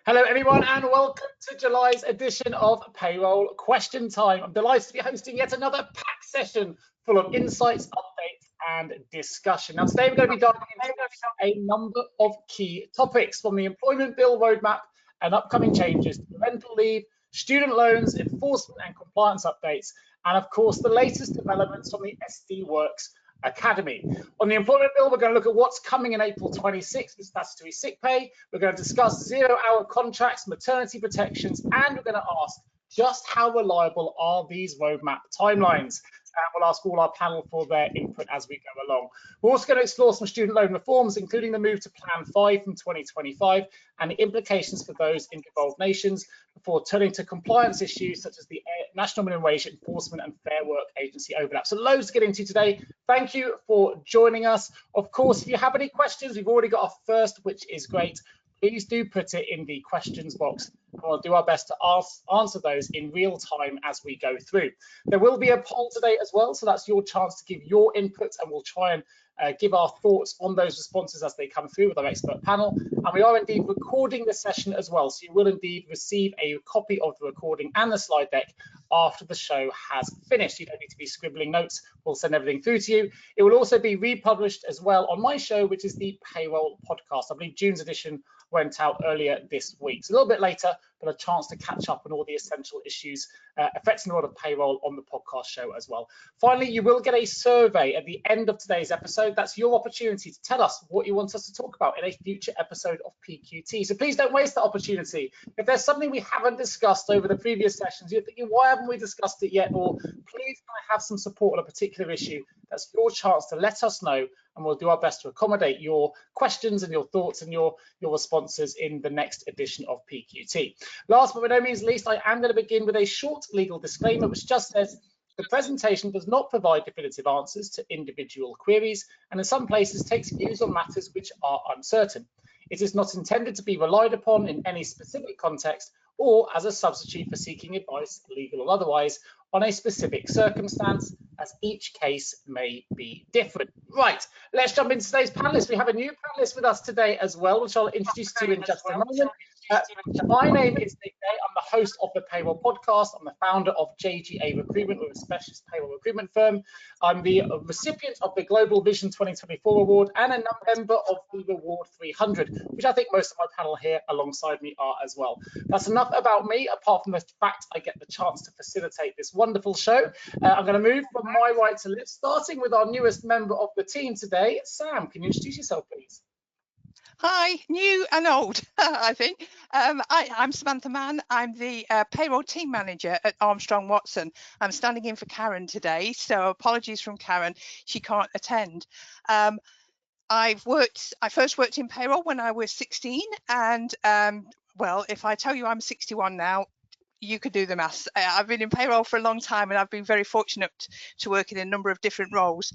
Hello everyone and welcome to July's edition of Payroll Question Time. I'm delighted to be hosting yet another packed session full of insights, updates and discussion. Now today we're going to be diving into a number of key topics, from the employment bill roadmap and upcoming changes to parental leave, student loans, enforcement and compliance updates, and of course the latest developments from the SD Worx Academy. On the employment bill, we're going to look at what's coming in April 26th with statutory sick pay. We're going to discuss zero-hour contracts, maternity protections, and we're going to ask just how reliable are these roadmap timelines. We'll ask all our panel for their input as we go along. We're also going to explore some student loan reforms, including the move to Plan 5 from 2025 and the implications for those in devolved nations, before turning to compliance issues such as the National Minimum Wage Enforcement and Fair Work Agency overlap. So loads to get into today. Thank you for joining us. Of course, if you have any questions, we've already got our first, which is great. Please do put it in the questions box, and we'll do our best to answer those in real time as we go through. There will be a poll today as well, so that's your chance to give your input, and we'll try and give our thoughts on those responses as they come through with our expert panel. And we are indeed recording the session as well, so you will indeed receive a copy of the recording and the slide deck after the show has finished. You don't need to be scribbling notes. We'll send everything through to you. It will also be republished as well on my show, which is the Payroll podcast. I believe June's edition went out earlier this week. So a little bit later, but a chance to catch up on all the essential issues affecting the world of payroll on the podcast show as well. Finally, you will get a survey at the end of today's episode. That's your opportunity to tell us what you want us to talk about in a future episode of PQT. So please don't waste that opportunity. If there's something we haven't discussed over the previous sessions, you're thinking, why haven't we discussed it yet? Or please can I have some support on a particular issue? That's your chance to let us know, and we'll do our best to accommodate your questions and your thoughts and your responses in the next edition of PQT. Last but by no means least, I am going to begin with a short legal disclaimer, which just says the presentation does not provide definitive answers to individual queries, and in some places takes views on matters which are uncertain. It is not intended to be relied upon in any specific context or as a substitute for seeking advice, legal or otherwise, on a specific circumstance, as each case may be different. Right, let's jump into today's panelists. We have a new panelist with us today as well, which I'll introduce to you in just a moment. My name is Nick Day. I'm the host of the Payroll podcast. I'm the founder of JGA Recruitment, we're a specialist payroll recruitment firm. I'm the recipient of the Global Vision 2024 award and a member of the Reward 300, which I think most of my panel here alongside me are as well. That's enough about me, apart from the fact I get the chance to facilitate this wonderful show. I'm going to move from my right to left, starting with our newest member of the team today. Sam, can you introduce yourself, please? Hi, new and old, I think. I'm Samantha Mann. I'm the payroll team manager at Armstrong Watson. I'm standing in for Karen today, so apologies from Karen. She can't attend. I first worked in payroll when I was 16, and well, if I tell you I'm 61 now, you could do the maths. I've been in payroll for a long time, and I've been very fortunate to work in a number of different roles.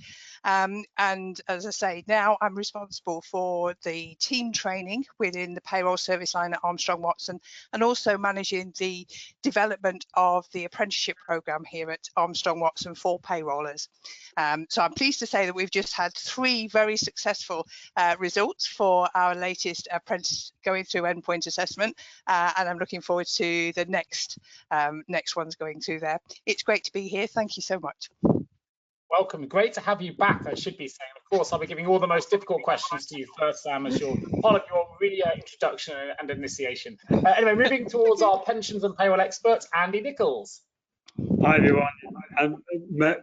And as I say, now I'm responsible for the team training within the payroll service line at Armstrong Watson, and also managing the development of the apprenticeship program here at Armstrong Watson for payrollers. So I'm pleased to say that we've just had 3 very successful results for our latest apprentice going through endpoint assessment, and I'm looking forward to the next ones going through there. It's great to be here. Thank you so much. Welcome. Great to have you back, I should be saying. Of course, I'll be giving all the most difficult questions to you first, Sam, as your part of your introduction and initiation. Anyway, moving towards our pensions and payroll expert, Andy Nichols. Hi, everyone. I've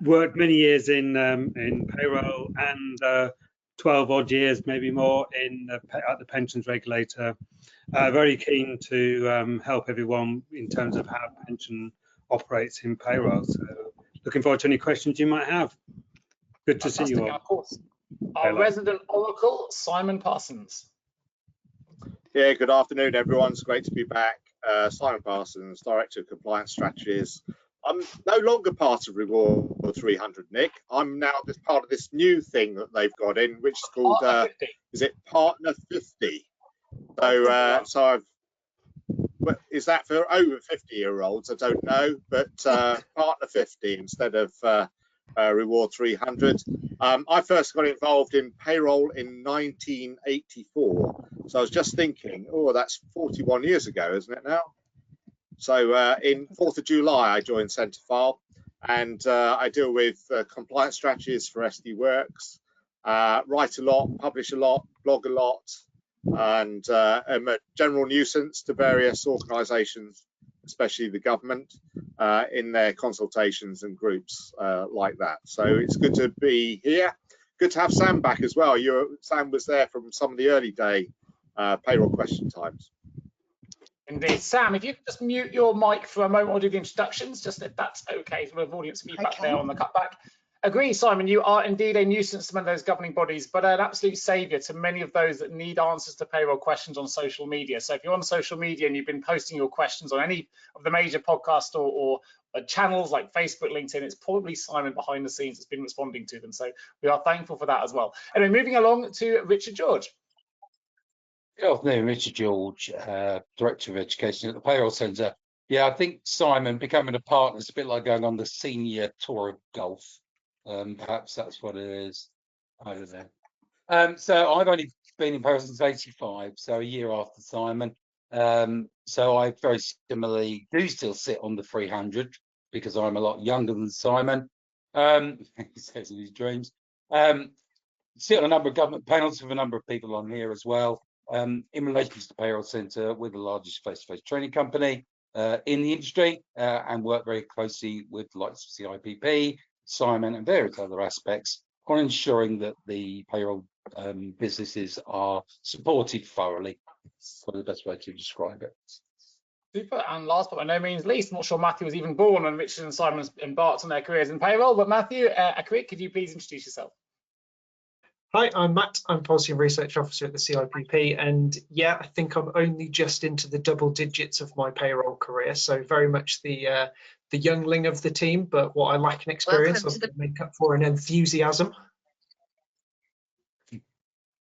worked many years in payroll and 12 odd years, maybe more, at the pensions regulator. Very keen to help everyone in terms of how pension operates in payroll. So looking forward to any questions you might have. Good to see you all. Of course, our resident oracle, Simon Parsons. Yeah, good afternoon, everyone. It's great to be back. Simon Parsons, Director of Compliance Strategies. I'm no longer part of Reward 300, Nick. I'm now part of this new thing that they've got in, which is called, is it Partner 50? So I've, is that for over 50-year-olds? I don't know, but Partner 50 instead of Reward 300. I first got involved in payroll in 1984. So I was just thinking, oh, that's 41 years ago, isn't it now? So in 4th of July, I joined Centrefile, and I deal with compliance strategies for SD Worx, write a lot, publish a lot, blog a lot, and am a general nuisance to various organisations, especially the government, in their consultations and groups like that. So it's good to be here. Good to have Sam back as well. Sam was there from some of the early day payroll question times. Indeed. Sam, if you could just mute your mic for a moment, we'll do the introductions, just if that's okay for the audience feedback there on the cutback. Agree, Simon, you are indeed a nuisance to many of those governing bodies, but an absolute saviour to many of those that need answers to payroll questions on social media. So if you're on social media and you've been posting your questions on any of the major podcasts or channels like Facebook, LinkedIn, it's probably Simon behind the scenes that's been responding to them. So we are thankful for that as well. Anyway, moving along to Richard George. Good afternoon, Richard George, Director of Education at the Payroll Centre. Yeah, I think Simon becoming a partner is a bit like going on the senior tour of golf. Perhaps that's what it is. I don't know. So I've only been in payroll since '85, so a year after Simon. So I very similarly do still sit on the 300 because I'm a lot younger than Simon. He says in his dreams. Sit on a number of government panels with a number of people on here as well. In relation to the Payroll Centre, we're the largest face-to-face training company in the industry and work very closely with the likes of CIPP, Simon and various other aspects on ensuring that the payroll businesses are supported thoroughly. That's probably the best way to describe it. Super. And last but by no means least, I'm not sure Matthew was even born when Richard and Simon embarked on their careers in payroll, but Matthew, quick, could you please introduce yourself? Hi, I'm Matt. I'm Policy and Research Officer at the CIPP, and yeah, I think I'm only just into the double digits of my payroll career, so very much the youngling of the team, but what I lack in experience, I'll make up for in enthusiasm.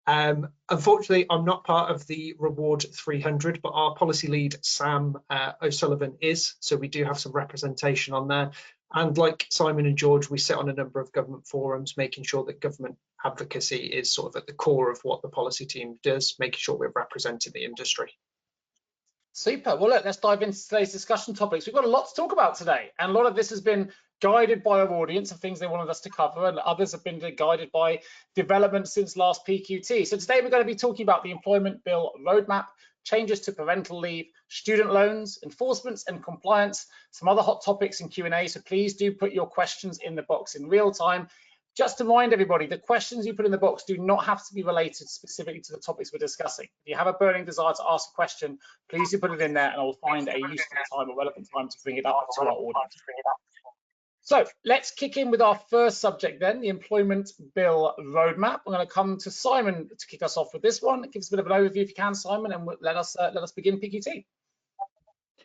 Unfortunately, I'm not part of the Reward 300, but our policy lead, Sam O'Sullivan, is, so we do have some representation on there. And like Simon and George, we sit on a number of government forums, making sure that government advocacy is sort of at the core of what the policy team does, making sure we're representing the industry. Super. Well, look, let's dive into today's discussion topics. We've got a lot to talk about today, and a lot of this has been guided by our audience and things they wanted us to cover, and others have been guided by developments since last PQT. So today we're going to be talking about the Employment Bill Roadmap, changes to parental leave, student loans, enforcements and compliance, some other hot topics in Q&A. So please do put your questions in the box in real time. Just to remind everybody, the questions you put in the box do not have to be related specifically to the topics we're discussing. If you have a burning desire to ask a question, please do put it in there and I'll find a useful time or relevant time to bring it up to our audience. So let's kick in with our first subject then, the Employment Bill Roadmap. I'm going to come to Simon to kick us off with this one. Give us a bit of an overview if you can, Simon, and let us begin PQT.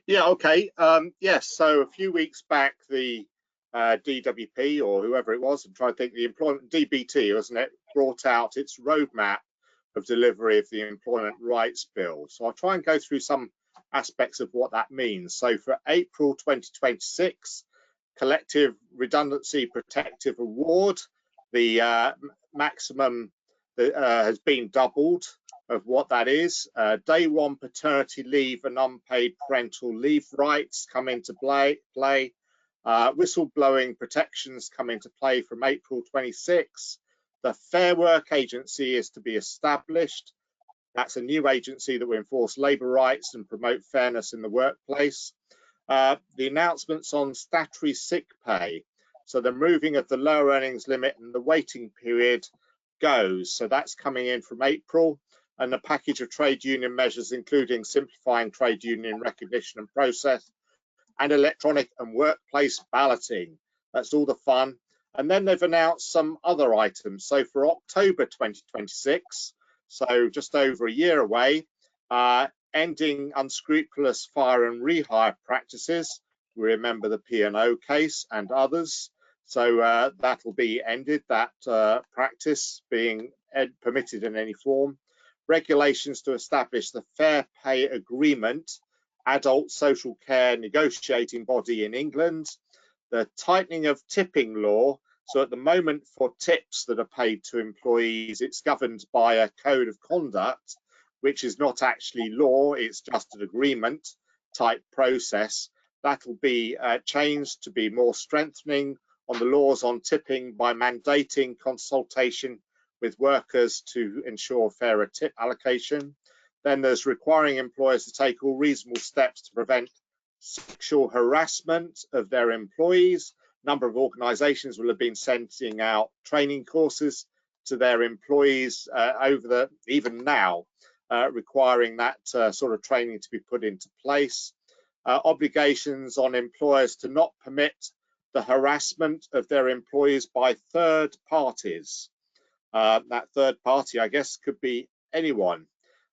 Yeah, okay. Yes, so a few weeks back, the DWP or whoever it was, I'm trying to think, the employment DBT, wasn't it, brought out its roadmap of delivery of the Employment Rights Bill. So I'll try and go through some aspects of what that means. So for April 2026, collective redundancy protective award, the maximum has been doubled of what that is. Day one paternity leave and unpaid parental leave rights come into play. Whistleblowing protections come into play from April 26. The Fair Work Agency is to be established. That's a new agency that will enforce labour rights and promote fairness in the workplace. The announcements on statutory sick pay, so the moving of the lower earnings limit and the waiting period goes. So that's coming in from April, and a package of trade union measures, including simplifying trade union recognition and process, and electronic and workplace balloting. That's all the fun. And then they've announced some other items. So for October 2026, so just over a year away, ending unscrupulous fire and rehire practices. We remember the P&O case and others. So that'll be ended, that practice being permitted in any form. Regulations to establish the Fair Pay Agreement, adult social care negotiating body in England. The tightening of tipping law, So at the moment, for tips that are paid to employees, it's governed by a code of conduct, which is not actually law, it's just an agreement type process. That'll be changed to be more strengthening on the laws on tipping by mandating consultation with workers to ensure fairer tip allocation. Then there's requiring employers to take all reasonable steps to prevent sexual harassment of their employees. A number of organisations will have been sending out training courses to their employees even now, requiring that sort of training to be put into place. Obligations on employers to not permit the harassment of their employees by third parties. That third party, I guess, could be anyone.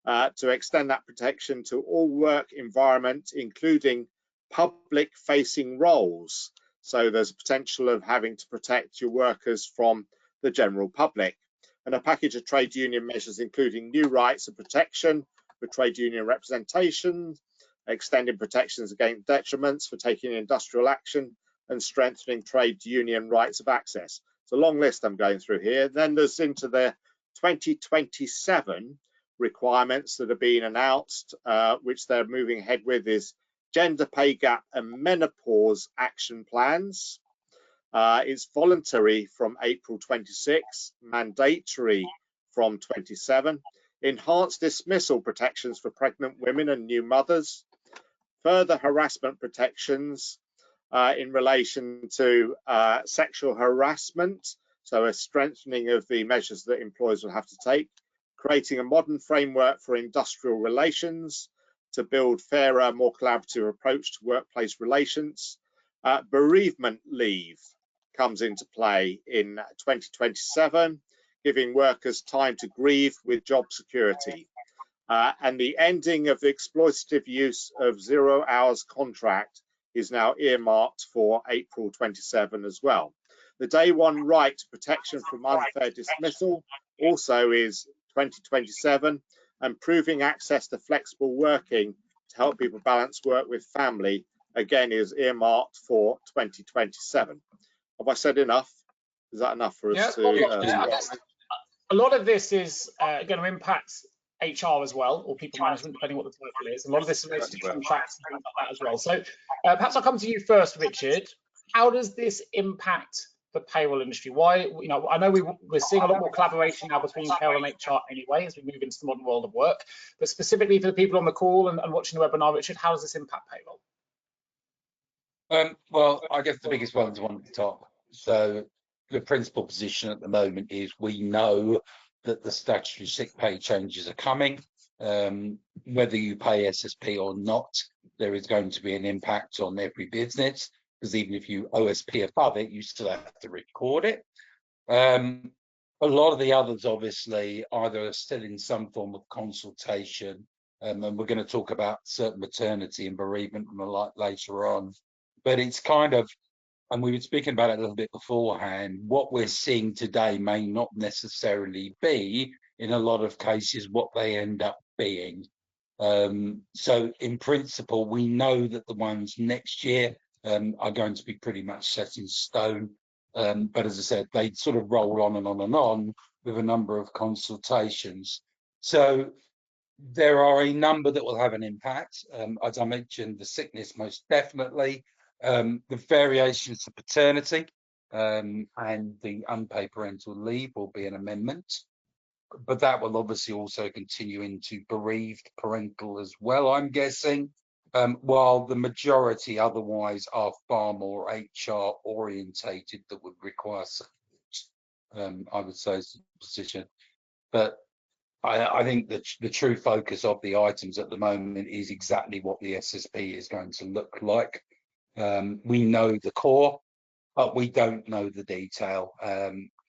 To extend that protection to all work environment, including public-facing roles. So there's a potential of having to protect your workers from the general public. And a package of trade union measures, including new rights of protection for trade union representation, extending protections against detriments for taking industrial action, and strengthening trade union rights of access. It's a long list I'm going through here. Then there's into the 2027 requirements that have been announced, which they're moving ahead with, is gender pay gap and menopause action plans. It's voluntary from April 26, mandatory from 27. Enhanced dismissal protections for pregnant women and new mothers. Further harassment protections in relation to sexual harassment, so a strengthening of the measures that employers will have to take. Creating a modern framework for industrial relations to build fairer, more collaborative approach to workplace relations. Bereavement leave comes into play in 2027, giving workers time to grieve with job security. And the ending of the exploitative use of 0 hours contract is now earmarked for April 27 as well. The day one right to protection from unfair dismissal also is 2027, and proving access to flexible working to help people balance work with family again is earmarked for 2027. Have I said enough? Is that enough for us to? A lot of this is going to impact HR as well, or people management, depending what the title is. A lot of this relates to contracts and things like that as well. So perhaps I'll come to you first, Richard. How does this impact the payroll industry? Why, I know we're seeing a lot more collaboration now between payroll and HR anyway, as we move into the modern world of work, but specifically for the people on the call and watching the webinar, Richard, how does this impact payroll? Well, I guess the biggest one is one at the top. So the principal position at the moment is we know that the statutory sick pay changes are coming. Whether you pay SSP or not, there is going to be an impact on every business, because even if you OSP above it, you still have to record it. A lot of the others, obviously, either are still in some form of consultation, and we're going to talk about certain maternity and bereavement later on. But it's kind of, and we were speaking about it a little bit beforehand, what we're seeing today may not necessarily be, in a lot of cases, what they end up being. So in principle, we know that the ones next year are going to be pretty much set in stone. But as I said, they sort of roll on and on and on with a number of consultations. So there are a number that will have an impact. As I mentioned, the sickness most definitely. The variations to paternity and the unpaid parental leave will be an amendment, but that will obviously also continue into bereaved parental as well, I'm guessing, while the majority otherwise are far more HR orientated that would require support, I would say is the position. But I think that the true focus of the items at the moment is exactly what the SSP is going to look like. We know the core, but we don't know the detail,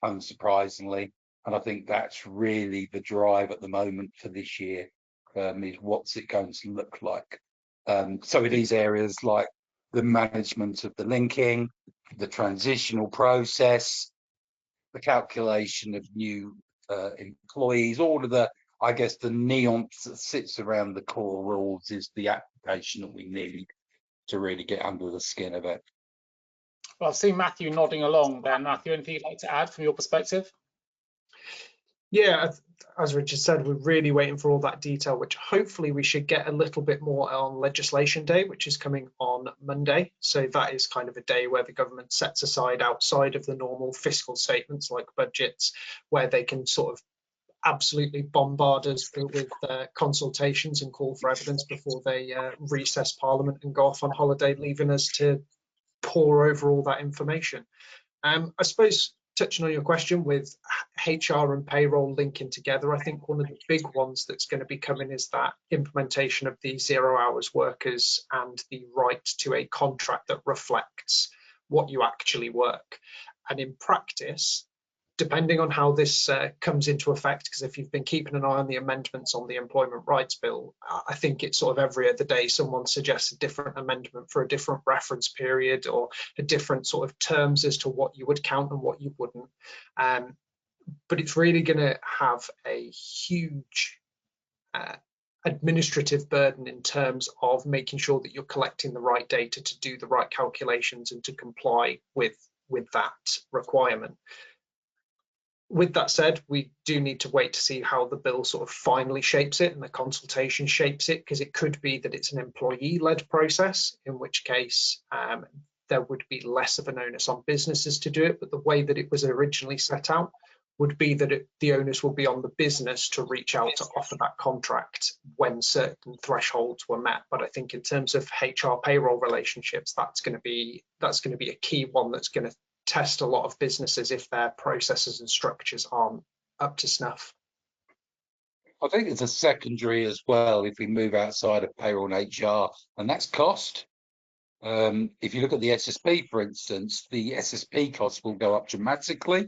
unsurprisingly. And I think that's really the drive at the moment for this year, is what's it going to look like. So it is areas like the management of the linking, the transitional process, the calculation of new employees, all of the, I guess, the nuance that sits around the core rules is the application that we need to really get under the skin of it. Well, I've seen Matthew nodding along there. Matthew, anything you'd like to add from your perspective? Yeah, as Richard said, we're really waiting for all that detail, which hopefully we should get a little bit more on legislation day, which is coming on Monday. So that is kind of a day where the government sets aside outside of the normal fiscal statements like budgets, where they can sort of absolutely bombard us with consultations and call for evidence before they recess Parliament and go off on holiday, leaving us to pore over all that information. I suppose, touching on your question with HR and payroll linking together, I think one of the big ones that's going to be coming is that implementation of the 0 hours workers and the right to a contract that reflects what you actually work. And in practice, depending on how this comes into effect, because if you've been keeping an eye on the amendments on the Employment Rights Bill, I think it's sort of every other day someone suggests a different amendment for a different reference period or a different sort of terms as to what you would count and what you wouldn't. But it's really going to have a huge administrative burden in terms of making sure that you're collecting the right data to do the right calculations and to comply with that requirement. With that said, we do need to wait to see how the bill sort of finally shapes it and the consultation shapes it, because it could be that it's an employee-led process, in which case there would be less of an onus on businesses to do it. But the way that it was originally set out would be that the onus will be on the business to reach out to offer that contract when certain thresholds were met. But I think in terms of HR payroll relationships, that's going to be a key one that's going to test a lot of businesses if their processes and structures aren't up to snuff. I think it's a secondary as well if we move outside of payroll and HR, and that's cost. If you look at the SSP, for instance, the SSP costs will go up dramatically.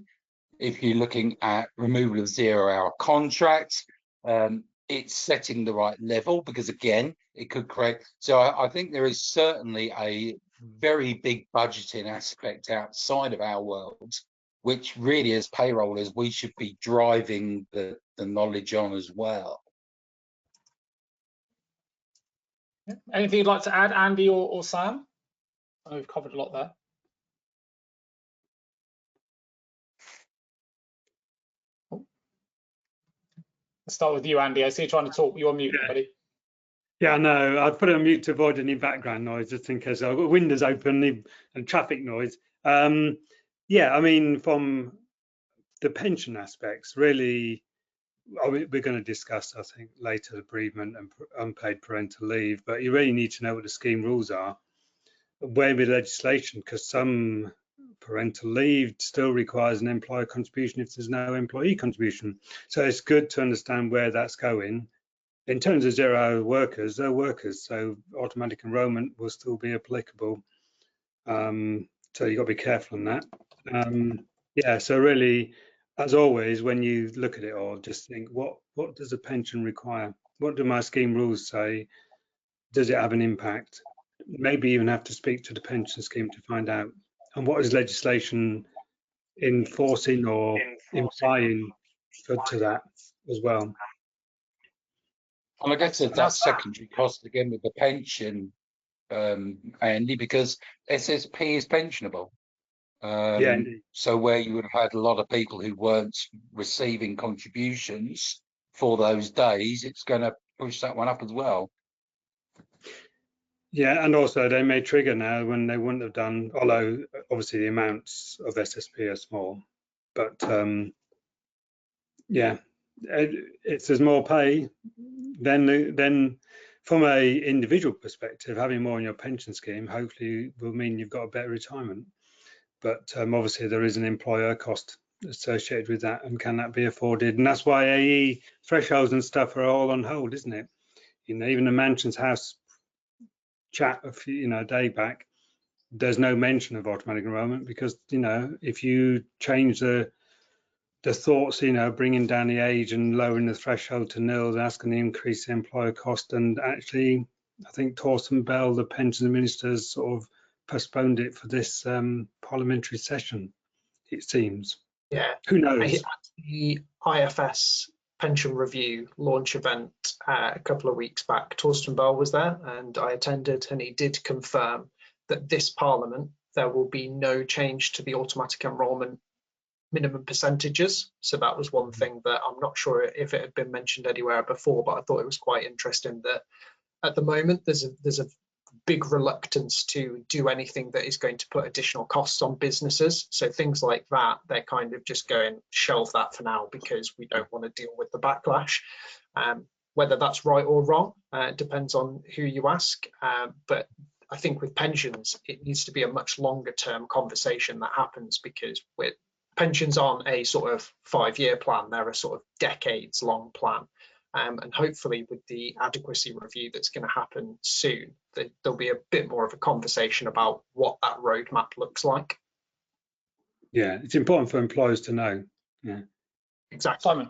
If you're looking at removal of 0 hour contracts, it's setting the right level, because again, it could create. So I think there is certainly a very big budgeting aspect outside of our world, which really as payrollers, we should be driving the knowledge on as well. Anything you'd like to add, Andy or Sam? I know we've covered a lot there. Let's start with you, Andy. I see you trying to talk. You're on mute, buddy. Yeah, no, I'd put it on mute to avoid any background noise, just in case I've got windows open and traffic noise. Yeah, I mean, from the pension aspects, really, we're going to discuss, I think, later, the bereavement and unpaid parental leave, but you really need to know what the scheme rules are, where with legislation, because some parental leave still requires an employer contribution if there's no employee contribution. So it's good to understand where that's going. In terms of 0 hour workers, they're workers, so automatic enrolment will still be applicable. So you've got to be careful on that. Yeah, so really, as always, when you look at it all, just think, what does a pension require? What do my scheme rules say? Does it have an impact? Maybe even have to speak to the pension scheme to find out. And what is legislation enforcing or implying to that as well? And I guess that secondary cost again with the pension, Andy, because SSP is pensionable. Yeah, so where you would have had a lot of people who weren't receiving contributions for those days, it's going to push that one up as well. Yeah, and also they may trigger now when they wouldn't have done, although obviously the amounts of SSP are small. But yeah, if there's more pay, then from a individual perspective, having more in your pension scheme hopefully will mean you've got a better retirement. But obviously there is an employer cost associated with that, and can that be afforded? And that's why AE thresholds and stuff are all on hold, isn't it? You know, even the Mansions House chat a day back, there's no mention of automatic enrolment, because if you change the thoughts, bringing down the age and lowering the threshold to nil, that's going to increase the employer cost. And actually, I think Torsten Bell, the pensions minister, sort of postponed it for this parliamentary session, it seems. Yeah, who knows? The IFS pension review launch event a couple of weeks back, Torsten Bell was there and I attended, and he did confirm that this Parliament there will be no change to the automatic enrolment minimum percentages. So that was one thing that I'm not sure if it had been mentioned anywhere before, but I thought it was quite interesting that at the moment there's a big reluctance to do anything that is going to put additional costs on businesses. So things like that, they're kind of just going, shelve that for now because we don't want to deal with the backlash. Whether that's right or wrong, depends on who you ask. But I think with pensions, it needs to be a much longer term conversation that happens, because pensions aren't a sort of 5-year plan, they're a sort of decades long plan. And hopefully with the adequacy review that's going to happen soon, there'll be a bit more of a conversation about what that roadmap looks like. Yeah, it's important for employers to know. Yeah, exactly. Simon.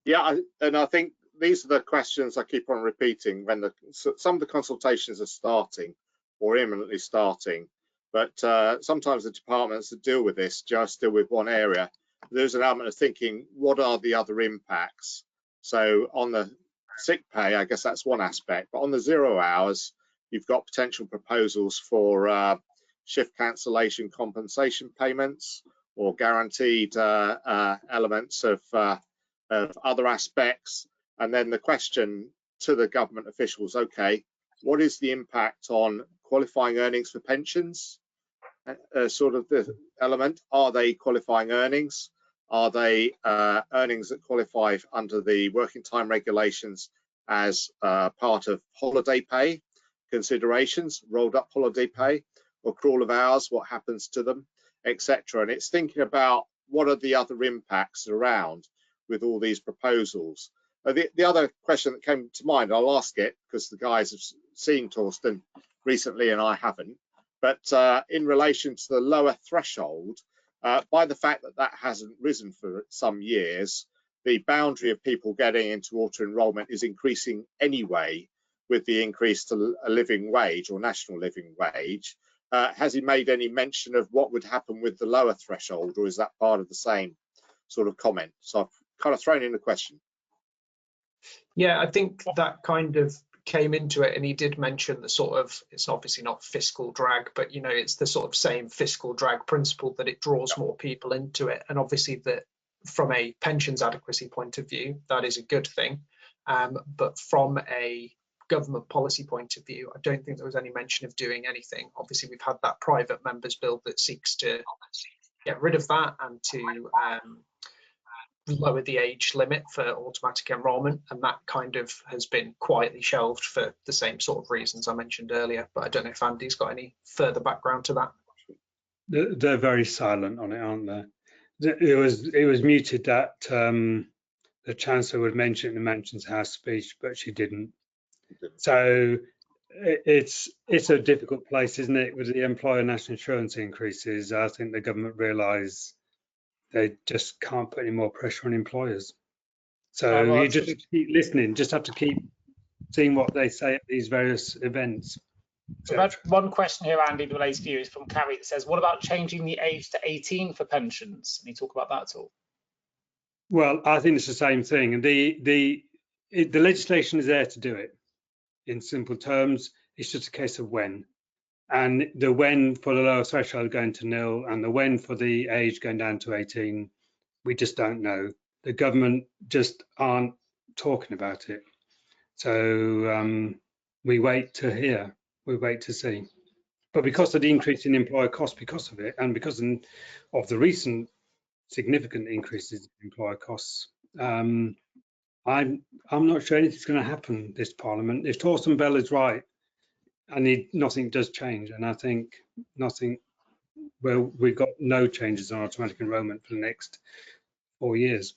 Yeah, and I think these are the questions I keep on repeating when some of the consultations are starting or imminently starting, but sometimes the departments that deal with this just deal with one area. There's an element of thinking, what are the other impacts? So on the sick pay, I guess that's one aspect, but on the 0 hours, you've got potential proposals for shift cancellation compensation payments or guaranteed elements of other aspects. And then the question to the government officials, okay, what is the impact on qualifying earnings for pensions? Sort of the element, are they qualifying earnings? Are they earnings that qualify under the working time regulations as part of holiday pay considerations, rolled up holiday pay, or accrual of hours, what happens to them, etc. And it's thinking about what are the other impacts around with all these proposals. The other question that came to mind, I'll ask it because the guys have seen Torsten recently and I haven't, but in relation to the lower threshold, by the fact that that hasn't risen for some years, the boundary of people getting into auto enrolment is increasing anyway with the increase to a living wage or national living wage. Has he made any mention of what would happen with the lower threshold, or is that part of the same sort of comment? So I've kind of thrown in the question. Yeah, I think that kind of came into it, and he did mention the sort of, it's obviously not fiscal drag, but you know, it's the sort of same fiscal drag principle that it draws more people into it. And obviously that from a pensions adequacy point of view, that is a good thing. But from a government policy point of view, I don't think there was any mention of doing anything. Obviously, we've had that private members bill that seeks to get rid of that and to lower the age limit for automatic enrolment, and that kind of has been quietly shelved for the same sort of reasons I mentioned earlier. But I don't know if Andy's got any further background to that. they're very silent on it, aren't they? It was muted that the Chancellor would mention the Mansions House speech, but she didn't. So it's a difficult place, isn't it, with the employer national insurance increases. I think the government realise they just can't put any more pressure on employers. So you just have to keep listening, just have to keep seeing what they say at these various events. So we've had one question here, Andy, that relates to you, is from Carrie, that says, what about changing the age to 18 for pensions? Can you talk about that at all? Well, I think it's the same thing. The legislation is there to do it. In simple terms, it's just a case of when. And the when for the lower threshold going to 0 and the when for the age going down to 18, we just don't know. The government just aren't talking about it. So we wait to hear, we wait to see. But because of the increase in employer costs because of it, and because of the recent significant increases in employer costs, I'm not sure anything's going to happen this Parliament. If Torsten Bell is right, nothing does change, and I think nothing. Well, we've got no changes on automatic enrolment for the next 4 years.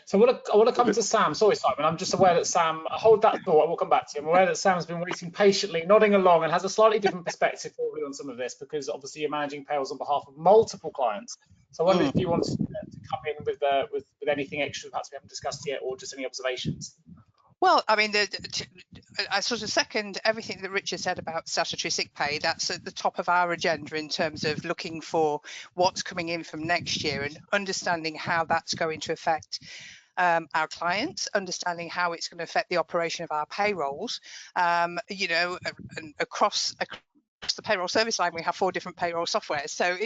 So I want to come to Sam. Sorry, Simon. I'm just aware that Sam, hold that thought, and we'll come back to you. I'm aware that Sam's been waiting patiently, nodding along, and has a slightly different perspective probably on some of this, because obviously you're managing payrolls on behalf of multiple clients. So I wonder if you want to come in with anything extra perhaps we haven't discussed yet, or just any observations. Well, I mean, I sort of second everything that Richard said about statutory sick pay. That's at the top of our agenda in terms of looking for what's coming in from next year and understanding how that's going to affect our clients, understanding how it's going to affect the operation of our payrolls, you know, and across the the payroll service line, we have 4 different payroll softwares. So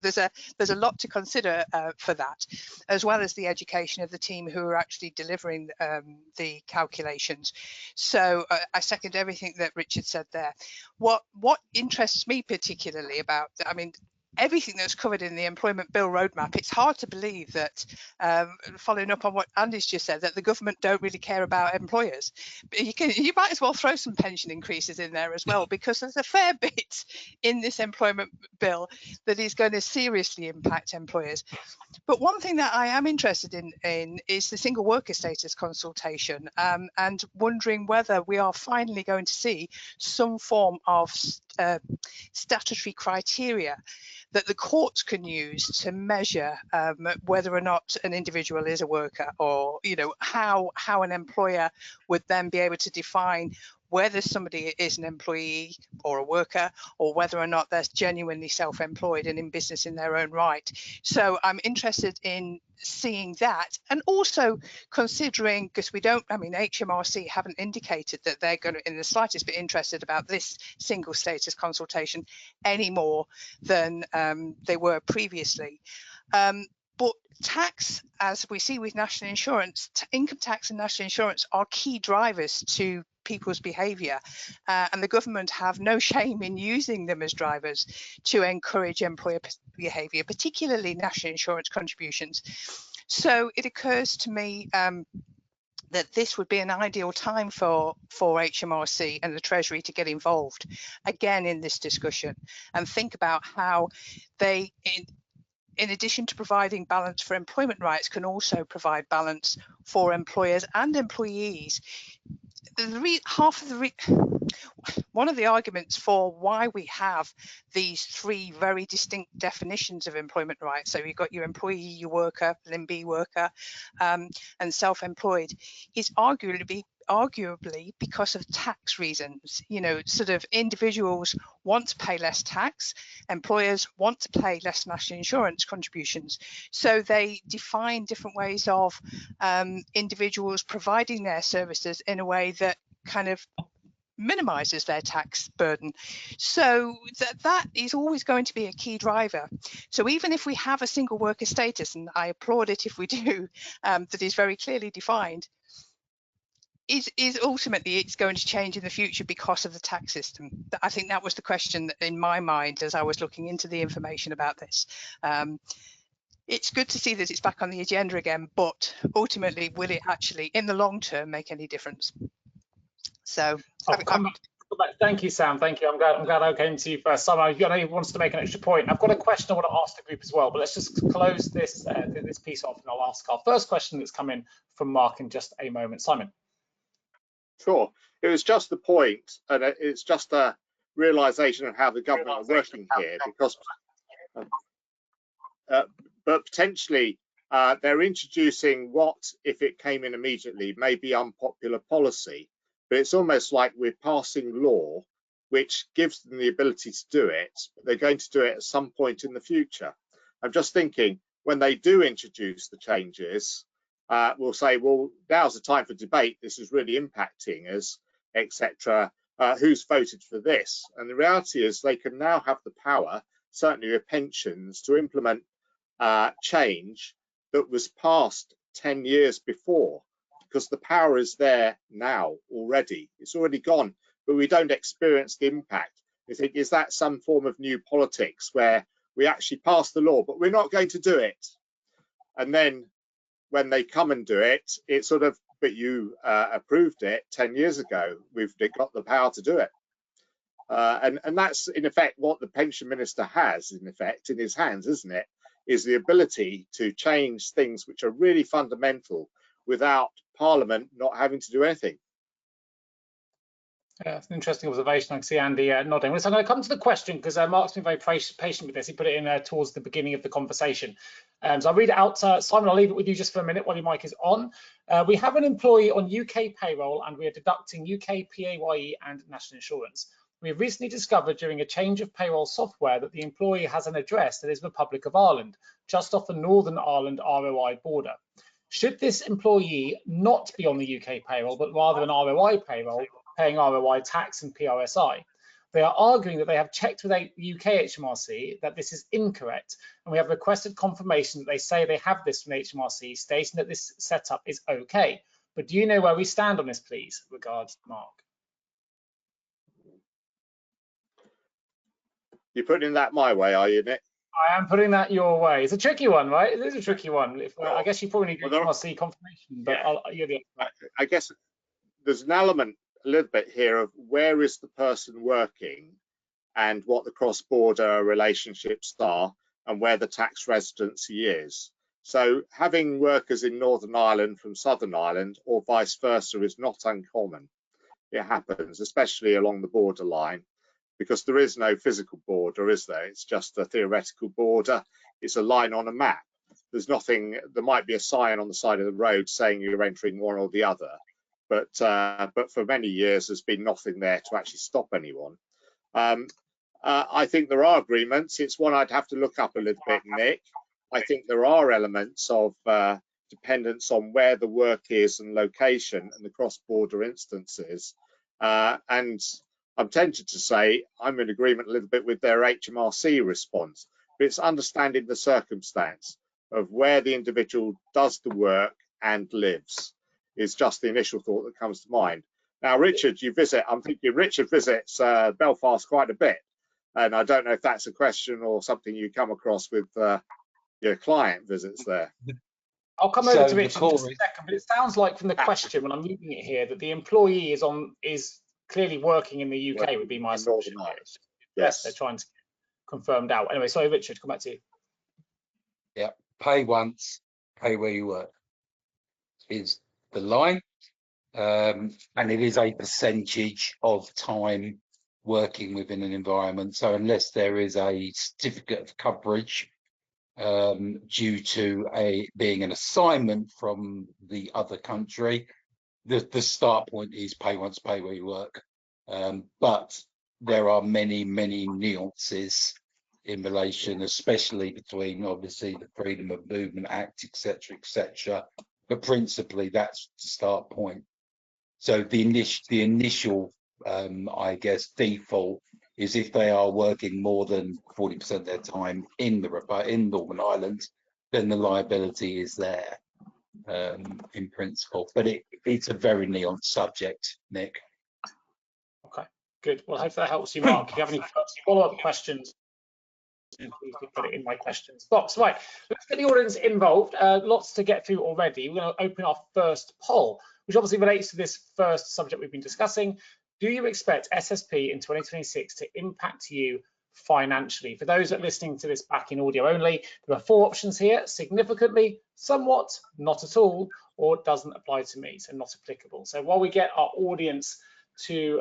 there's a lot to consider for that, as well as the education of the team who are actually delivering the calculations. So I second everything that Richard said there. What interests me particularly about, I mean, everything that's covered in the employment bill roadmap, it's hard to believe that, following up on what Andy's just said, that the government don't really care about employers. But you might as well throw some pension increases in there as well, because there's a fair bit in this employment bill that is going to seriously impact employers. But one thing that I am interested in is the single worker status consultation, and wondering whether we are finally going to see some form of statutory criteria that the courts can use to measure whether or not an individual is a worker, or how an employer would then be able to define whether somebody is an employee or a worker, or whether or not they're genuinely self-employed and in business in their own right. So I'm interested in seeing that, and also considering, because HMRC haven't indicated that they're going to in the slightest bit interested about this single status consultation any more than they were previously. But tax, as we see with national insurance, income tax and national insurance are key drivers to people's behaviour, and the government have no shame in using them as drivers to encourage employer behaviour, particularly national insurance contributions. So it occurs to me that this would be an ideal time for HMRC and the Treasury to get involved again in this discussion and think about how they, in addition to providing balance for employment rights, can also provide balance for employers and employees. One of the arguments for why we have these 3 very distinct definitions of employment rights, so you've got your employee, your worker, LIMB worker, and self-employed, is arguably because of tax reasons. Sort of individuals want to pay less tax, employers want to pay less national insurance contributions, so they define different ways of individuals providing their services in a way that kind of minimizes their tax burden. So that is always going to be a key driver. So even if we have a single worker status, and I applaud it if we do, that is very clearly defined, is ultimately it's going to change in the future because of the tax system. I think that was the question in my mind as I was looking into the information about this. It's good to see that it's back on the agenda again, but ultimately, will it actually, in the long term, make any difference? So thank you, Sam. Thank you. I'm glad I came to you first. Simon, I know he wants to make an extra point. I've got a question I want to ask the group as well, but let's just close this piece off, and I'll ask our first question that's come in from Mark in just a moment. Simon. Sure. It was just the point, and it's just a realization of how the government are working here, because but potentially they're introducing what, if it came in immediately, may be unpopular policy, but it's almost like we're passing law which gives them the ability to do it, but they're going to do it at some point in the future. I'm just thinking, when they do introduce the changes, we'll say, well, now's the time for debate, this is really impacting us, etc. Who's voted for this? And the reality is they can now have the power, certainly with pensions, to implement change that was passed 10 years before, because the power is there now already. It's already gone, but we don't experience the impact. We think, is that some form of new politics where we actually pass the law, but we're not going to do it? And then when they come and do it, it's sort of, but you approved it 10 years ago. We've got the power to do it. And that's in effect what the pension minister has in effect in his hands, isn't it? Is the ability to change things which are really fundamental without Parliament not having to do anything. Yeah, it's an interesting observation. I can see Andy nodding. So I'm going to come to the question, because Mark's been very patient with this. He put it in towards the beginning of the conversation. So I'll read it out. Simon, I'll leave it with you just for a minute while your mic is on. We have an employee on UK payroll, and we are deducting UK PAYE and national insurance. We have recently discovered during a change of payroll software that the employee has an address that is Republic of Ireland, just off the Northern Ireland ROI border. Should this employee not be on the UK payroll, but rather an ROI payroll, paying ROI tax and PRSI? They are arguing that they have checked with a UK HMRC that this is incorrect, and we have requested confirmation that they say they have this from HMRC, stating that this setup is okay. But do you know where we stand on this, please? Regards, Mark. You're putting that my way, are you, Nick? I am putting that your way. It's a tricky one, right? It is a tricky one. I guess you probably need HMRC confirmation, but yeah. you're the expert. I guess there's an element a little bit here of where is the person working and what the cross-border relationships are and where the tax residency is. So having workers in Northern Ireland from Southern Ireland or vice versa is not uncommon. It happens, especially along the borderline, because there is no physical border, is there? It's just a theoretical border. It's a line on a map. There's nothing, there might be a sign on the side of the road saying you're entering one or the other, but for many years there's been nothing there to actually stop anyone. I think there are agreements. It's one I'd have to look up a little bit, Nick. I think there are elements of dependence on where the work is and location and the cross-border instances. And I'm tempted to say I'm in agreement a little bit with their HMRC response, but it's understanding the circumstance of where the individual does the work and lives is just the initial thought that comes to mind. Now, Richard, I'm thinking Richard visits Belfast quite a bit, and I don't know if that's a question or something you come across with your client visits there. I'll come over to Richard in just a second, but it sounds like from the question, when I'm reading it here, that the employee is clearly working in the UK, would be my assumption. Yes, they're trying to confirmed out. Anyway, sorry, Richard, come back to you. Yeah, pay once, pay where you work is the line, and it is a percentage of time working within an environment. So unless there is a certificate of coverage due to being an assignment from the other country, the start point is pay once, pay where you work. But there are many nuances in relation, especially between obviously the Freedom of Movement Act, etc. But principally, that's the start point. So the initial, I guess, default is if they are working more than 40% of their time in Northern Ireland, then the liability is there in principle. But it's a very nuanced subject, Nick. Okay, good. Well, I hope that helps you, Mark. If you have any follow-up questions, please do put it in my questions box. Right, let's get the audience involved. Lots to get through already. We're going to open our first poll, which obviously relates to this first subject we've been discussing. Do you expect SSP in 2026 to impact you financially? For those that are listening to this back in audio only, there are 4 options here: significantly, somewhat, not at all, or doesn't apply to me, so not applicable. So while we get our audience to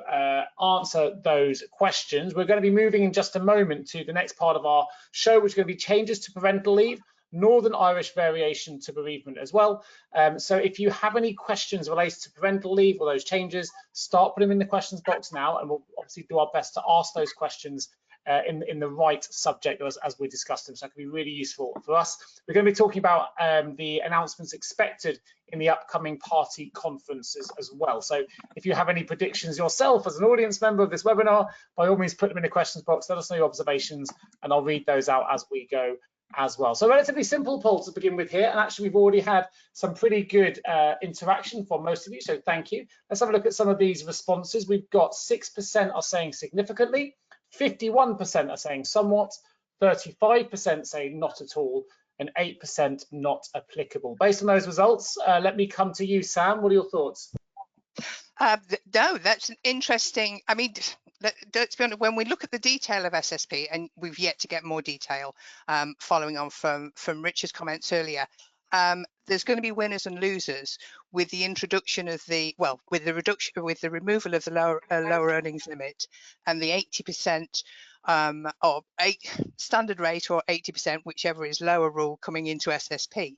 answer those questions, we're going to be moving in just a moment to the next part of our show, which is going to be changes to parental leave, Northern Irish variation to bereavement as well. So if you have any questions related to parental leave or those changes, start putting them in the questions box now, and we'll obviously do our best to ask those questions in the right subject as we discussed them. So that can be really useful for us. We're going to be talking about the announcements expected in the upcoming party conferences as well. So if you have any predictions yourself as an audience member of this webinar, by all means put them in the questions box, let us know your observations, and I'll read those out as we go as well. So relatively simple poll to begin with here, and actually we've already had some pretty good interaction from most of you, so thank you. Let's have a look at some of these responses. We've got 6% are saying significantly, 51% are saying somewhat, 35% saying not at all, and 8% not applicable. Based on those results, let me come to you, Sam. What are your thoughts? No, that's an interesting. I mean, let's be honest, when we look at the detail of SSP, and we've yet to get more detail, following on from Richard's comments earlier, there's going to be winners and losers with the introduction of with the removal of the lower earnings limit and the 80% or standard rate or 80%, whichever is lower, rule coming into SSP.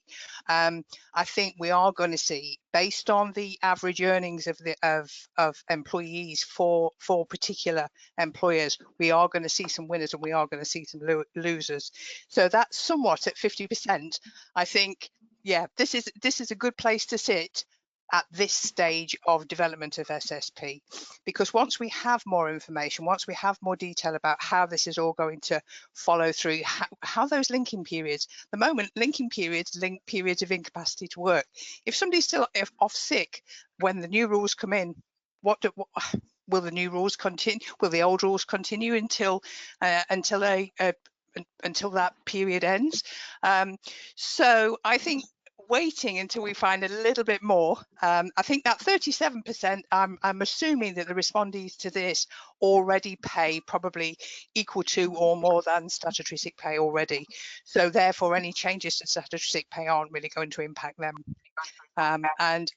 I think we are going to see, based on the average earnings of employees for particular employers, we are going to see some winners and we are going to see some losers. So that's somewhat at 50%. I think, yeah, this is a good place to sit. at this stage of development of SSP, because once we have more information, once we have more detail about how this is all going to follow through, how those linking periods, the moment linking periods link periods of incapacity to work. If somebody's still off sick when the new rules come in, what will the new rules continue? Will the old rules continue until until that period ends? So I think waiting until we find a little bit more. I think that 37%, I'm assuming that the respondees to this already pay probably equal to or more than statutory sick pay already. So therefore, any changes to statutory sick pay aren't really going to impact them. And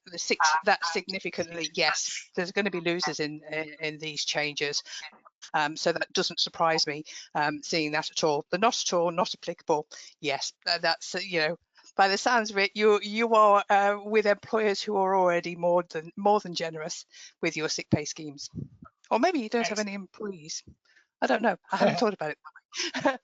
that significantly, yes, there's going to be losers in these changes. So that doesn't surprise me, seeing that at all. The not at all, not applicable. Yes, that's by the sounds of it, you are with employers who are already more than generous with your sick pay schemes, or maybe you don't have any employees. I don't know. I haven't thought about it.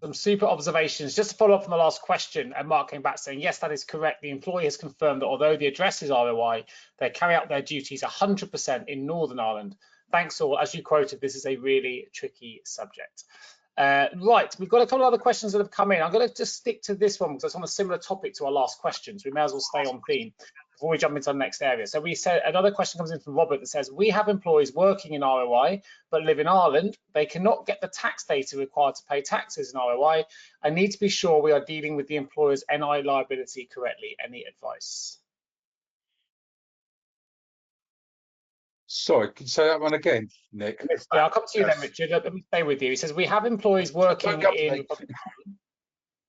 Some super observations. Just to follow up from the last question, and Mark came back saying, yes, that is correct. The employee has confirmed that although the address is ROI, they carry out their duties 100% in Northern Ireland. Thanks all. As you quoted, this is a really tricky subject. Right, we've got a couple of other questions that have come in. I'm going to just stick to this one because it's on a similar topic to our last questions. We may as well stay on theme before we jump into the next area. So we said another question comes in from Robert that says, we have employees working in ROI but live in Ireland. They cannot get the tax data required to pay taxes in ROI. I need to be sure we are dealing with the employer's NI liability correctly. Any advice? Sorry, can you say that one again, Nick? Yeah, I'll come to you then, Richard. Let me stay with you. He says, we have employees working in Republic of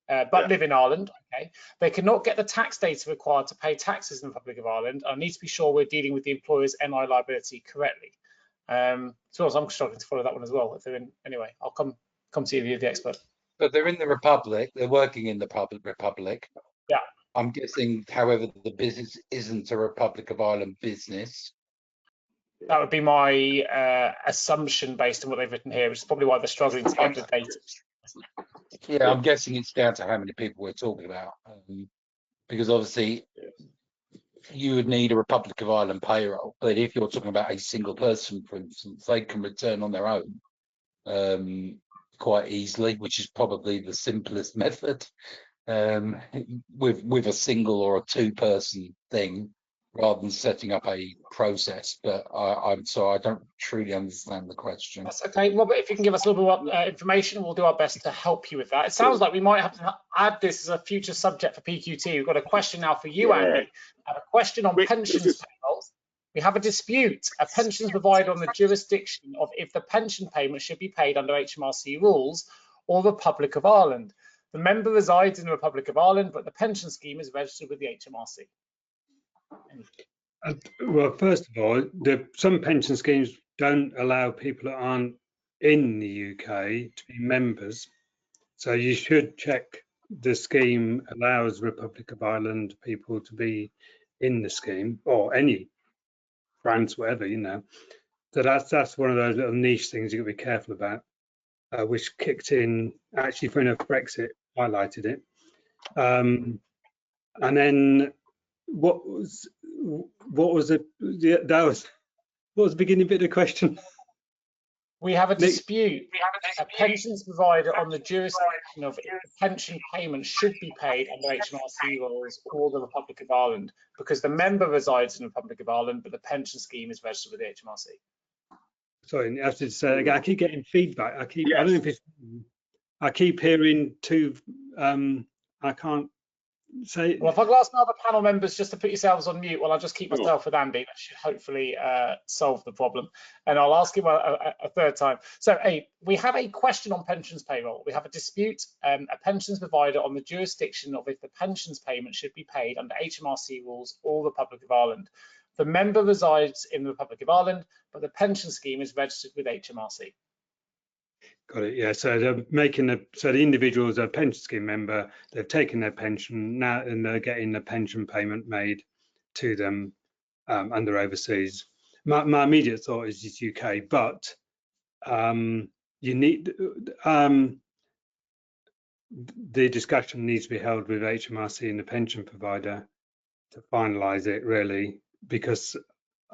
Ireland, but live in Ireland. Okay, they cannot get the tax data required to pay taxes in the Republic of Ireland. I need to be sure we're dealing with the employer's NI liability correctly. So I'm struggling to follow that one as well. If they're in, anyway, I'll come to you, the expert. But they're in the Republic. They're working in the Republic. Yeah. I'm guessing, however, the business isn't a Republic of Ireland business. That would be my assumption based on what they've written here, which is probably why they're struggling to get the data. Yeah, I'm guessing it's down to how many people we're talking about, because obviously you would need a Republic of Ireland payroll, but if you're talking about a single person, for instance, they can return on their own quite easily, which is probably the simplest method, with a single or a two-person thing, rather than setting up a process. But I'm sorry, I don't truly understand the question. That's okay, Robert. If you can give us a little bit more information, we'll do our best to help you with that. It sounds like we might have to add this as a future subject for PQT. We've got a question now for you, Andy. A question on pensions payrolls. We have a dispute. A pensions provider on the jurisdiction of if the pension payment should be paid under HMRC rules or the Republic of Ireland. The member resides in the Republic of Ireland, but the pension scheme is registered with the HMRC. Well, first of all, some pension schemes don't allow people that aren't in the UK to be members. So you should check the scheme allows Republic of Ireland people to be in the scheme, or any France, whatever, So that's one of those little niche things you've got to be careful about, which kicked in actually for enough Brexit, highlighted it. And then what was the beginning bit of the question? We have a dispute. A pensions provider on the jurisdiction of if the pension payment should be paid under HMRC rules or the Republic of Ireland, because the member resides in the Republic of Ireland, but the pension scheme is registered with the HMRC. Sorry, I have to say again, I keep getting feedback. I don't know if it's. I keep hearing two. I can't say. Well, if I could ask my other panel members just to put yourselves on mute while I just keep myself with Andy, that should hopefully solve the problem. And I'll ask him a third time. So, we have a question on pensions payroll. We have a dispute. A pensions provider on the jurisdiction of if the pensions payment should be paid under HMRC rules or the Republic of Ireland. The member resides in the Republic of Ireland, but the pension scheme is registered with HMRC. Got it. Yeah. So they're so the individual is a pension scheme member. They've taken their pension now, and they're getting the pension payment made to them under overseas. My immediate thought is it's UK, but you need the discussion needs to be held with HMRC and the pension provider finalise it really, because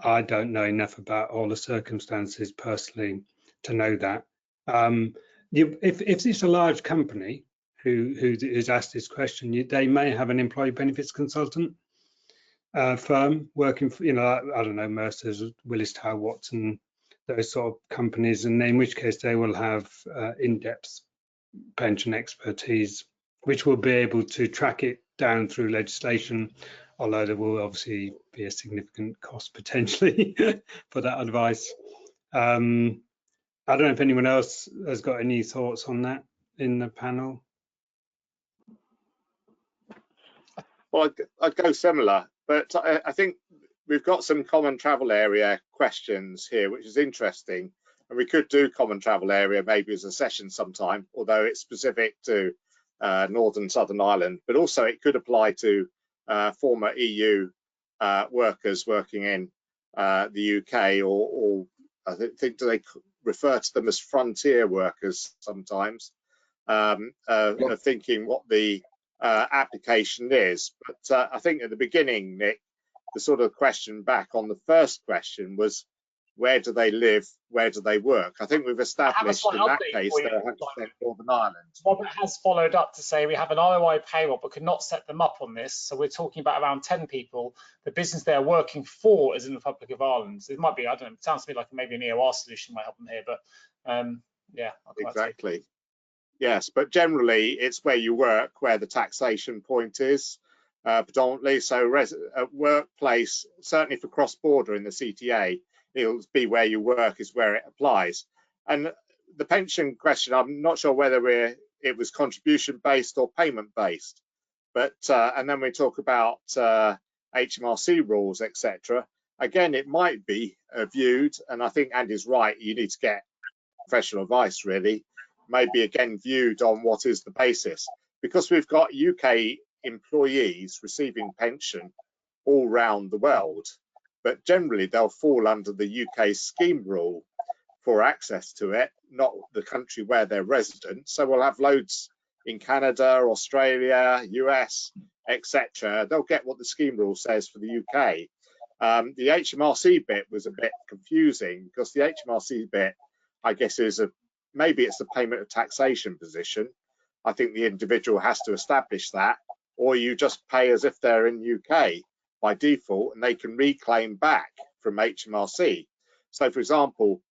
I don't know enough about all the circumstances personally to know that. If it's a large company who's asked this question, they may have an employee benefits consultant firm working for, I don't know, Mercer's, Willis Tower Watson, those sort of companies, and in which case they will have in-depth pension expertise, which will be able to track it down through legislation, although there will obviously be a significant cost potentially for that advice. I don't know if anyone else has got any thoughts on that in the panel. Well, I'd go similar, but I think we've got some common travel area questions here, which is interesting. And we could do common travel area maybe as a session sometime, although it's specific to Northern Southern Ireland, but also it could apply to former EU workers working in the UK, or I think they refer to them as frontier workers sometimes, thinking what the application is. But I think at the beginning, Nick, the sort of question back on the first question was, where do they live? Where do they work? I think we've established in that case they're 100% Northern Ireland. Robert has followed up to say we have an ROI payroll but could not set them up on this. So we're talking about around 10 people. The business they're working for is in the Republic of Ireland. So it might be, I don't know, it sounds to me like maybe an EOR solution might help them here, but yeah. Exactly. Yes, but generally it's where you work, where the taxation point is predominantly. So workplace, certainly for cross-border in the CTA, it'll be where you work is where it applies. And the pension question, I'm not sure whether it was contribution based or payment based, but and then we talk about HMRC rules, etc. Again, it might be viewed, and I think Andy's right, you need to get professional advice really, maybe again viewed on what is the basis, because we've got UK employees receiving pension all round the world, but generally they'll fall under the UK scheme rule for access to it, not the country where they're resident. So we'll have loads in Canada, Australia, US, etc. They'll get what the scheme rule says for the UK. The HMRC bit was a bit confusing, because the HMRC bit, I guess, is maybe it's the payment of taxation position. I think the individual has to establish that, or you just pay as if they're in UK by default, and they can reclaim back from HMRC. So, for example,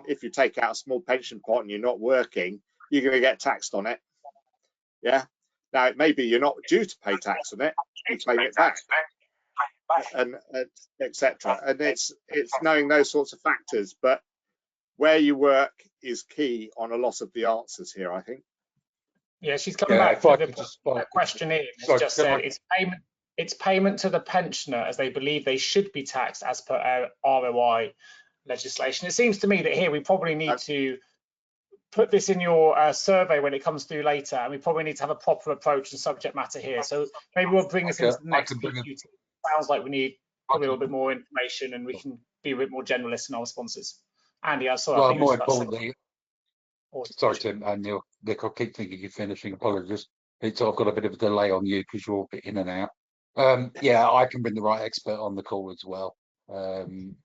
if you take out a small pension pot and you're not working, you're going to get taxed on it. Yeah. Now, maybe you're not due to pay tax on it, you claim it back, and etc. And it's knowing those sorts of factors, but where you work is key on a lot of the answers here, I think. Yeah, she's coming back to the question in. It's just said it's payment to the pensioner as they believe they should be taxed as per ROI legislation. It seems to me that here we probably need to put this in your survey when it comes through later, and we probably need to have a proper approach and subject matter here. So maybe we'll bring this into the next PQT. Sounds like we need probably a little bit more information, and we can be a bit more generalist in our responses. Andy, I'm sorry. Well, more importantly, sorry, Tim and Neil. Nick, I keep thinking you're finishing. Apologies. I've got a bit of a delay on you because you're all a bit in and out. Yeah, I can bring the right expert on the call as well.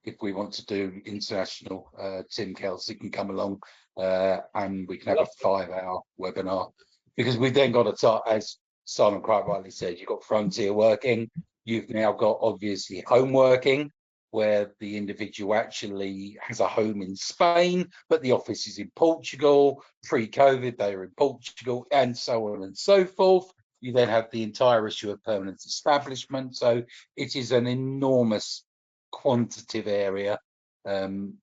If we want to do international, Tim Kelsey can come along and we can have a 5-hour webinar, because we've then got to, as Simon quite rightly said, you've got frontier working, you've now got obviously home working, where the individual actually has a home in Spain, but the office is in Portugal. Pre-COVID, they were in Portugal, and so on and so forth. You then have the entire issue of permanent establishment. So it is an enormous quantitative area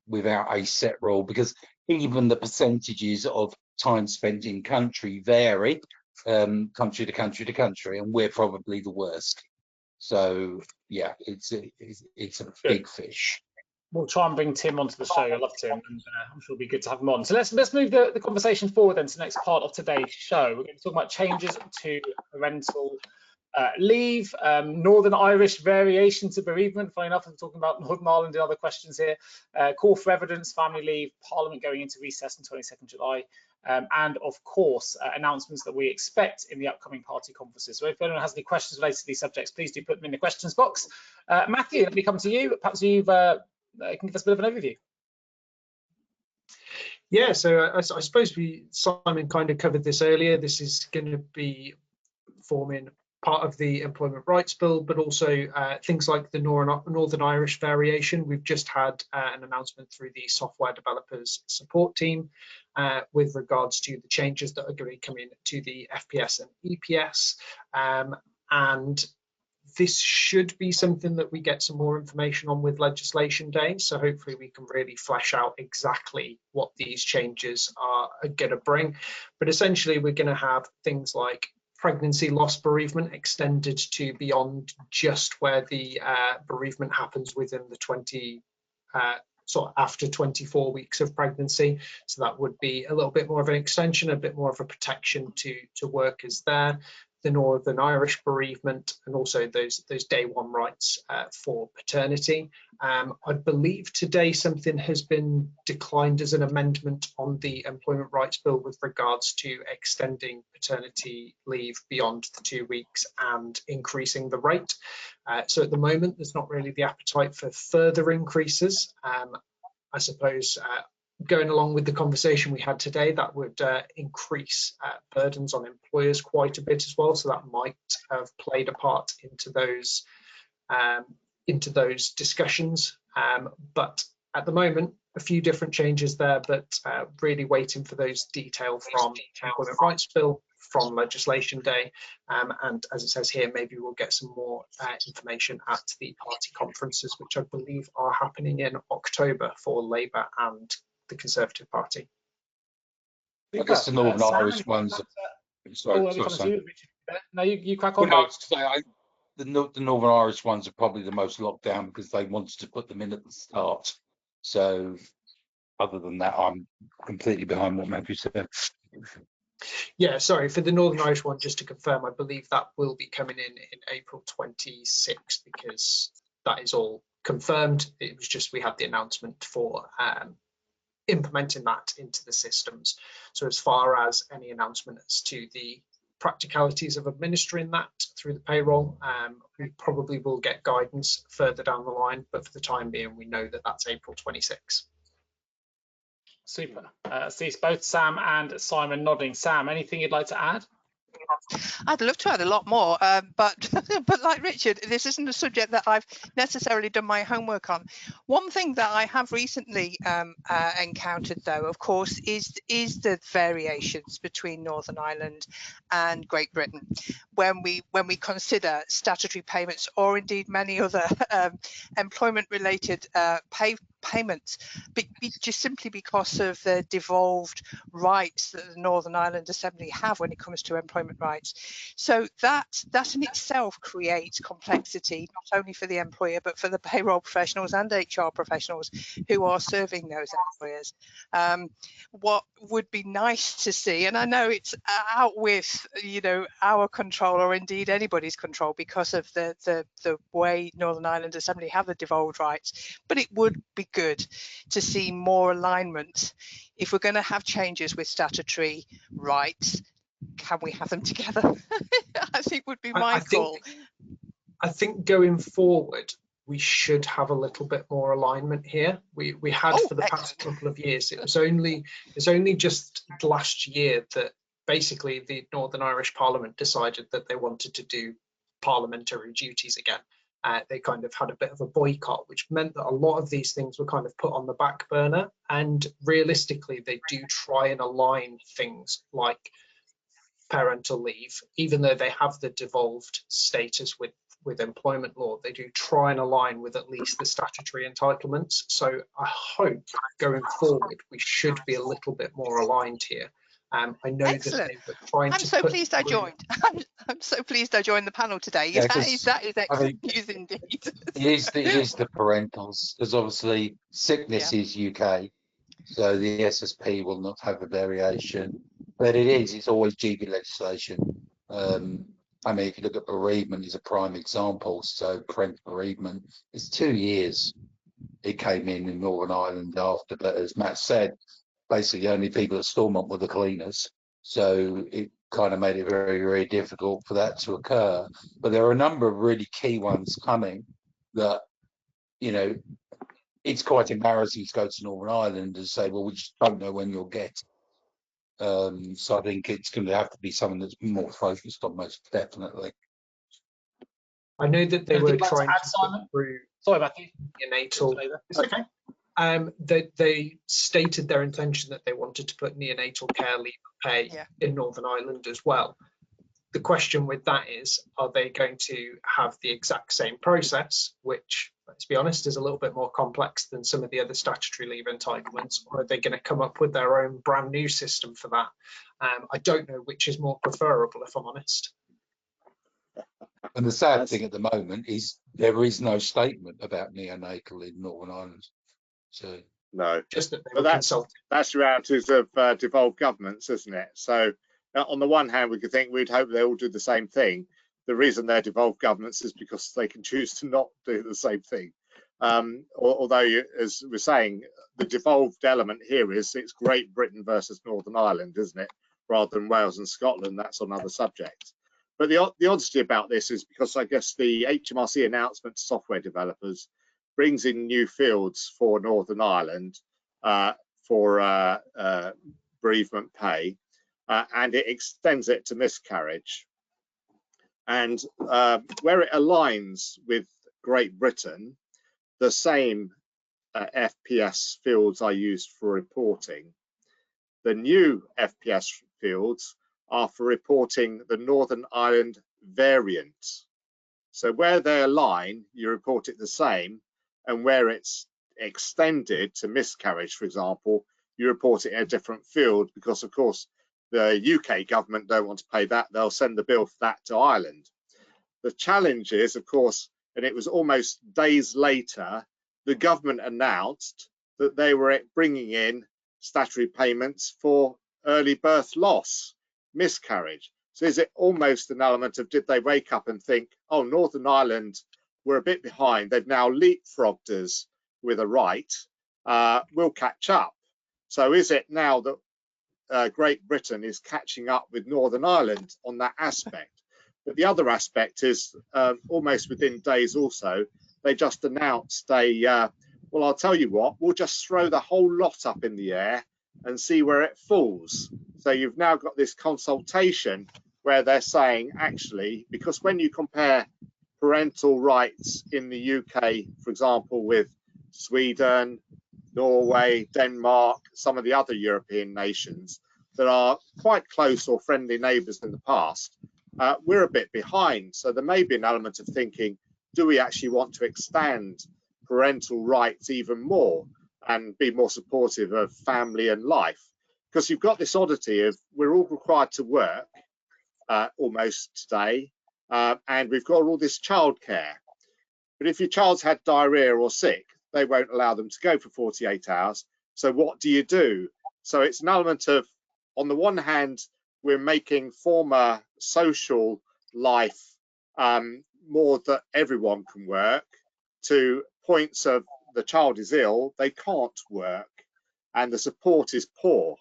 without a set rule, because even the percentages of time spent in country vary country to country to country, and we're probably the worst. So yeah, it's a big fish. We'll try and bring Tim onto the show. I love Tim, and I'm sure it'll be good to have him on. So let's move the conversation forward then to the next part of today's show. We're going to talk about changes to parental leave, Northern Irish variation to bereavement. Funny enough, I'm talking about Northern Ireland and other questions here. Call for evidence, family leave, Parliament going into recess on 22nd July, and of course announcements that we expect in the upcoming party conferences. So if anyone has any questions related to these subjects, please do put them in the questions box. Matthew, let me come to you. Perhaps you can give us a bit of an overview. Yeah, so I suppose Simon kind of covered this earlier. This is going to be forming part of the Employment Rights Bill, but also things like the Northern Irish variation. We've just had an announcement through the Software Developers Support Team with regards to the changes that are going to come in to the FPS and EPS. And this should be something that we get some more information on with legislation day. So hopefully we can really flesh out exactly what these changes are going to bring. But essentially, we're going to have things like pregnancy loss bereavement extended to beyond just where the bereavement happens within the sort of after 24 weeks of pregnancy. So that would be a little bit more of an extension, a bit more of a protection to workers there. The Northern Irish bereavement, and also those day one rights for paternity. I believe today something has been declined as an amendment on the Employment Rights Bill with regards to extending paternity leave beyond the 2 weeks and increasing the rate. So at the moment, there's not really the appetite for further increases. I suppose going along with the conversation we had today, that would increase burdens on employers quite a bit as well. So that might have played a part into those discussions. But at the moment, a few different changes there, but really waiting for those details from Employment Rights Bill, from legislation day. And as it says here, maybe we'll get some more information at the party conferences, which I believe are happening in October for Labour and the Conservative Party. I guess the Northern Irish ones. No, you crack on. Well, no, I was to say, the Northern Irish ones are probably the most locked down because they wanted to put them in at the start. So, other than that, I'm completely behind what Matthew said. Yeah, sorry, for the Northern Irish one, just to confirm, I believe that will be coming in April 26, because that is all confirmed. It was just we had the announcement for implementing that into the systems. So as far as any announcement as to the practicalities of administering that through the payroll, we probably will get guidance further down the line, but for the time being, we know that that's April 26. Super. See both Sam and Simon nodding. Sam, anything you'd like to add? I'd love to add a lot more, but like Richard, this isn't a subject that I've necessarily done my homework on. One thing that I have recently encountered, though, of course, is the variations between Northern Ireland and Great Britain when we consider statutory payments, or indeed many other employment-related payments, just simply because of the devolved rights that the Northern Ireland Assembly have when it comes to employment rights. So that in itself creates complexity, not only for the employer, but for the payroll professionals and HR professionals who are serving those employers. What would be nice to see, and I know it's out with our control, or indeed anybody's control, because of the way Northern Ireland Assembly have the devolved rights, but it would be good to see more alignment. If we're going to have changes with statutory rights, can we have them together? I think would be my call. I think going forward, we should have a little bit more alignment here. We had for the past couple of years. It's only just last year that basically the Northern Irish Parliament decided that they wanted to do parliamentary duties again. They kind of had a bit of a boycott, which meant that a lot of these things were kind of put on the back burner. And realistically, they do try and align things like parental leave, even though they have the devolved status with employment law, they do try and align with at least the statutory entitlements. So I hope going forward we should be a little bit more aligned here. I know Excellent. that they were trying I'm to so put pleased I joined. I'm so pleased I joined the panel today. Yeah, that is excellent news indeed. It is the parentals, because obviously sickness is UK, so the SSP will not have a variation, but it's always GB legislation. I mean, if you look at bereavement is a prime example. So parental bereavement is 2 years. It came in Northern Ireland after, but as Matt said, basically the only people at Stormont were the cleaners. So it kind of made it very, very difficult for that to occur. But there are a number of really key ones coming that, you know, it's quite embarrassing to go to Northern Ireland and say, well, we just don't know when you'll get. So I think it's going to have to be something that's more focused on, most definitely. I know that they were Anything you'd like to trying add, to Simon? put through Sorry, Matthew. neonatal. It's okay. They stated their intention that they wanted to put neonatal care leave and pay in Northern Ireland as well. The question with that is, are they going to have the exact same process, which, let's be honest, is a little bit more complex than some of the other statutory leave entitlements, or are they going to come up with their own brand new system for that? I don't know which is more preferable, if I'm honest. And the sad thing at the moment is there is no statement about neonatal in Northern Ireland. So no, just that they but were consulting. That's the realities of devolved governments, isn't it? So on the one hand, we could think we'd hope they all do the same thing. The reason they're devolved governments is because they can choose to not do the same thing. Although, as we're saying, the devolved element here is it's Great Britain versus Northern Ireland, isn't it? Rather than Wales and Scotland, that's another subject. But the oddity about this is because I guess the HMRC announcement to software developers brings in new fields for Northern Ireland for bereavement pay, and it extends it to miscarriage. And where it aligns with Great Britain, the same FPS fields are used for reporting. The new FPS fields are for reporting the Northern Ireland variant. So where they align, you report it the same, and where it's extended to miscarriage, for example, you report it in a different field because, of course, the UK government don't want to pay that. They'll send the bill for that to Ireland. The challenge is, of course, and it was almost days later, the government announced that they were bringing in statutory payments for early birth loss, miscarriage. So is it almost an element of, did they wake up and think, oh, Northern Ireland, we're a bit behind. They've now leapfrogged us with a right. We'll catch up. So is it now that Great Britain is catching up with Northern Ireland on that aspect? But the other aspect is almost within days also, they just announced well, I'll tell you what, we'll just throw the whole lot up in the air and see where it falls. So you've now got this consultation where they're saying, actually, because when you compare parental rights in the UK, for example, with Sweden, Norway, Denmark, some of the other European nations that are quite close or friendly neighbours in the past, we're a bit behind. So there may be an element of thinking, do we actually want to extend parental rights even more and be more supportive of family and life? Because you've got this oddity of we're all required to work almost today, and we've got all this childcare. But if your child's had diarrhea or sick, they won't allow them to go for 48 hours. So what do you do? So it's an element of, on the one hand, we're making former social life more that everyone can work, to points of the child is ill, they can't work, and the support is poor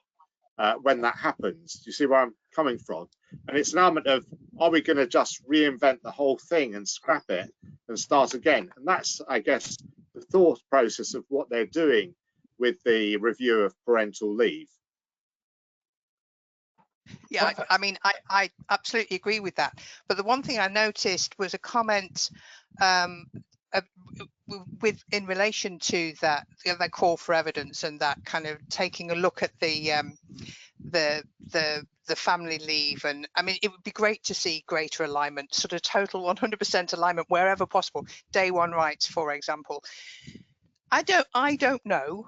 when that happens. Do you see where I'm coming from? And it's an element of, are we going to just reinvent the whole thing and scrap it and start again? And that's, I guess, the thought process of what they're doing with the review of parental leave. Yeah, I mean, I absolutely agree with that. But the one thing I noticed was a comment in relation to that call for evidence and that kind of taking a look at the family leave. And I mean, it would be great to see greater alignment, sort of total 100% alignment wherever possible. Day one rights, for example. I don't know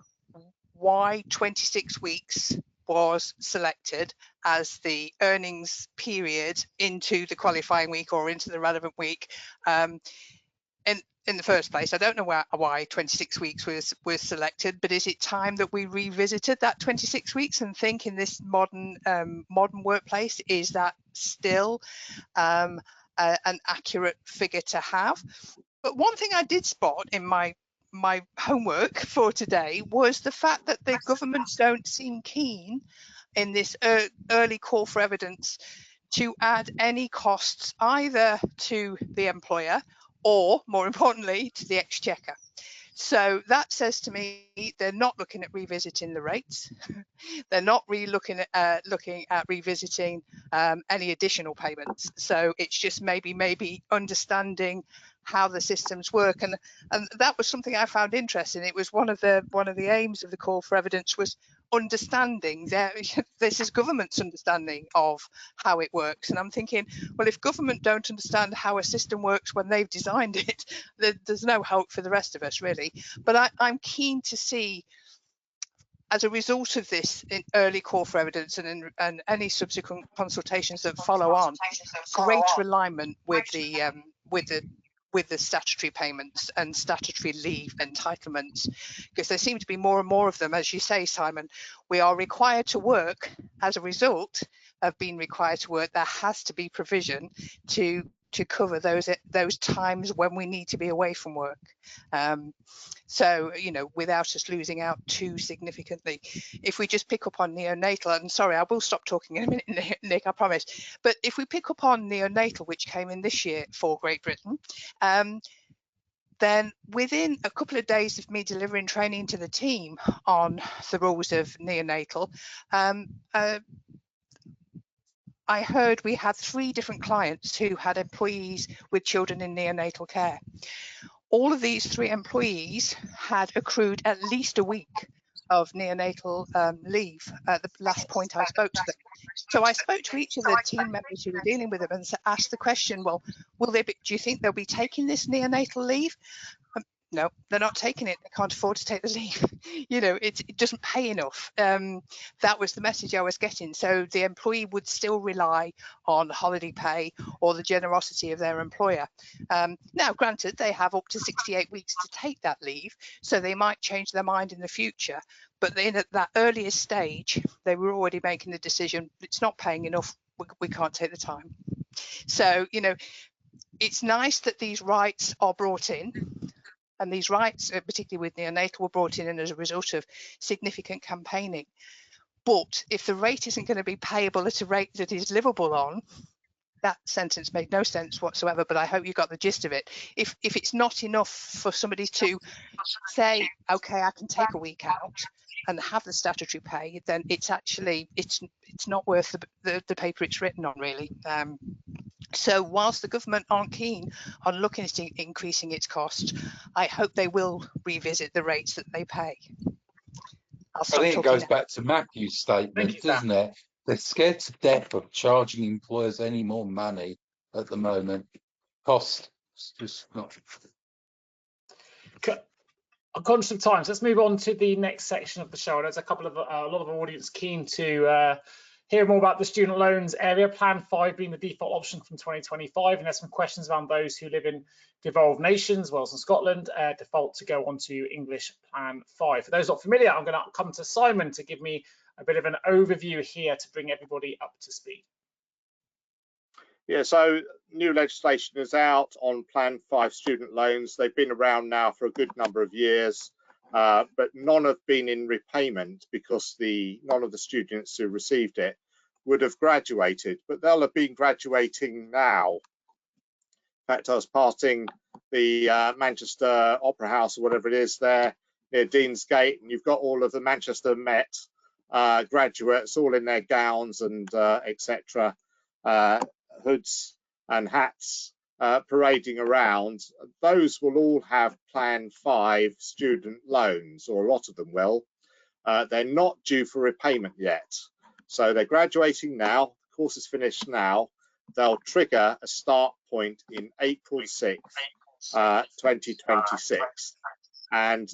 why 26 weeks was selected as the earnings period into the qualifying week or into the relevant week in the first place. I don't know why 26 weeks was selected, but is it time that we revisited that 26 weeks and think in this modern workplace, is that still an accurate figure to have? But one thing I did spot in my my homework for today was the fact that the government don't seem keen in this early call for evidence to add any costs either to the employer or, more importantly, to the exchequer. So that says to me they're not looking at revisiting the rates. They're not really looking at revisiting any additional payments. So it's just maybe understanding how the systems work, and that was something I found interesting. It was one of the aims of the call for evidence was understanding this is government's understanding of how it works. And I'm thinking, well, if government don't understand how a system works when they've designed it, there's no hope for the rest of us, really. But I'm keen to see, as a result of this in early call for evidence and any subsequent consultations that follow on, greater alignment with the statutory payments and statutory leave entitlements, because there seem to be more and more of them. As you say, Simon, we are required to work. As a result of being required to work, there has to be provision to cover those times when we need to be away from work. So, without us losing out too significantly. If we just pick up on neonatal, and sorry, I will stop talking in a minute, Nick, I promise. But if we pick up on neonatal, which came in this year for Great Britain, then within a couple of days of me delivering training to the team on the rules of neonatal, I heard we had 3 different clients who had employees with children in neonatal care. All of these 3 employees had accrued at least a week of neonatal leave at the last point I spoke to them. So I spoke to each of the team members who were dealing with them and asked the question, well, do you think they'll be taking this neonatal leave? No, they're not taking it. They can't afford to take the leave. It doesn't pay enough. That was the message I was getting. So the employee would still rely on holiday pay or the generosity of their employer. Now, granted, they have up to 68 weeks to take that leave, so they might change their mind in the future. But then at that earliest stage, they were already making the decision, it's not paying enough, we can't take the time. So, it's nice that these rights are brought in. And these rights, particularly with neonatal, were brought in as a result of significant campaigning. But if the rate isn't going to be payable at a rate that is livable on, that sentence made no sense whatsoever, but I hope you got the gist of it. If it's not enough for somebody to say, okay, I can take a week out and have the statutory pay, then it's not worth the paper it's written on, really. So whilst the government aren't keen on looking at increasing its cost, I hope they will revisit the rates that they pay. I think it goes back to Matthew's statement, doesn't it? They're scared to death of charging employers any more money at the moment. Cost is just not. I'm conscious of time, so let's move on to the next section of the show. There's a lot of our audience keen to hear more about the student loans area, Plan 5 being the default option from 2025, and there's some questions around those who live in devolved nations, Wales and Scotland, default to go on to English Plan 5. For those not familiar, I'm going to come to Simon to give me a bit of an overview here to bring everybody up to speed. Yeah, so new legislation is out on Plan 5 student loans. They've been around now for a good number of years, but none have been in repayment because none of the students who received it would have graduated, but they'll have been graduating now. In fact, I was passing the Manchester Opera House or whatever it is there near Deansgate, and you've got all of the Manchester Met graduates all in their gowns and etc. Hoods and hats parading around. Those will all have Plan 5 student loans, or a lot of them will. They're not due for repayment yet. So they're graduating now, the course is finished now. They'll trigger a start point in April 6th, 2026. And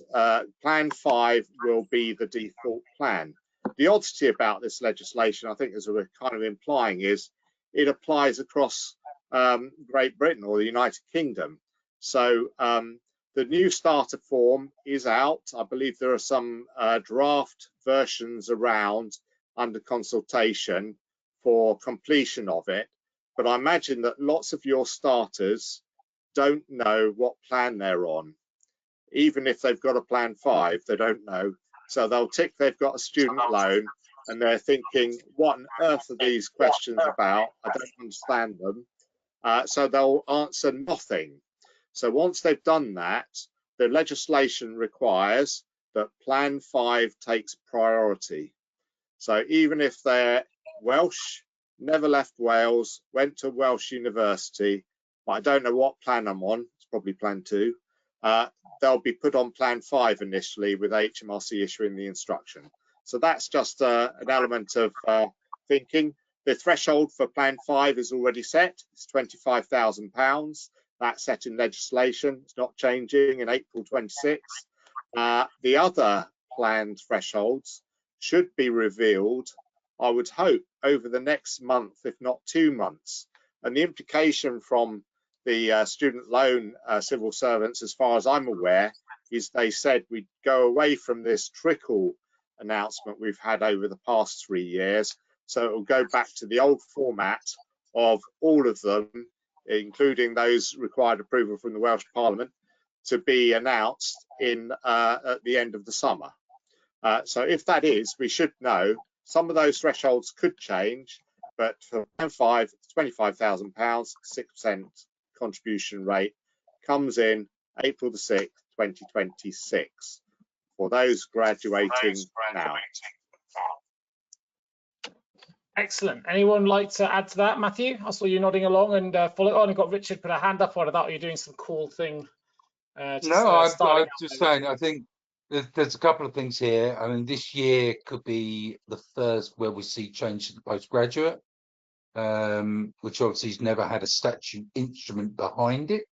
Plan 5 will be the default plan. The oddity about this legislation, I think, as we're kind of implying, is it applies across Great Britain or the United Kingdom. So the new starter form is out. I believe there are some draft versions around under consultation for completion of it. But I imagine that lots of your starters don't know what plan they're on. even if they've got a plan 5, they don't know. So they'll tick they've got a student loan, and they're thinking, what on earth are these questions about? I don't understand them. So they'll answer nothing. So once they've done that, the legislation requires that plan 5 takes priority. So even if they're Welsh, never left Wales, went to Welsh university, but I don't know what plan I'm on, it's probably plan 2, they'll be put on plan 5 initially with HMRC issuing the instruction. So that's just an element of thinking. The threshold for plan 5 is already set, it's £25,000. That's set in legislation, it's not changing in April 26. The other planned thresholds should be revealed, I would hope, over the next month, if not 2 months. And the implication from the student loan civil servants, as far as I'm aware, is they said we'd go away from this trickle announcement we've had over the past 3 years. So it will go back to the old format of all of them, including those required approval from the Welsh Parliament, to be announced in at the end of the summer. So if that is, we should know some of those thresholds could change, but for plan 5, it's £25,000, 6% contribution rate, comes in April the 6th, 2026, for those graduating now. Excellent. Anyone like to add to that, Matthew? I saw you nodding along and follow on. And got Richard put a hand up on that. You're doing some cool thing. I'm just saying, I think there's a couple of things here. I mean, this year could be the first where we see change to the postgraduate, which obviously has never had a statute instrument behind it.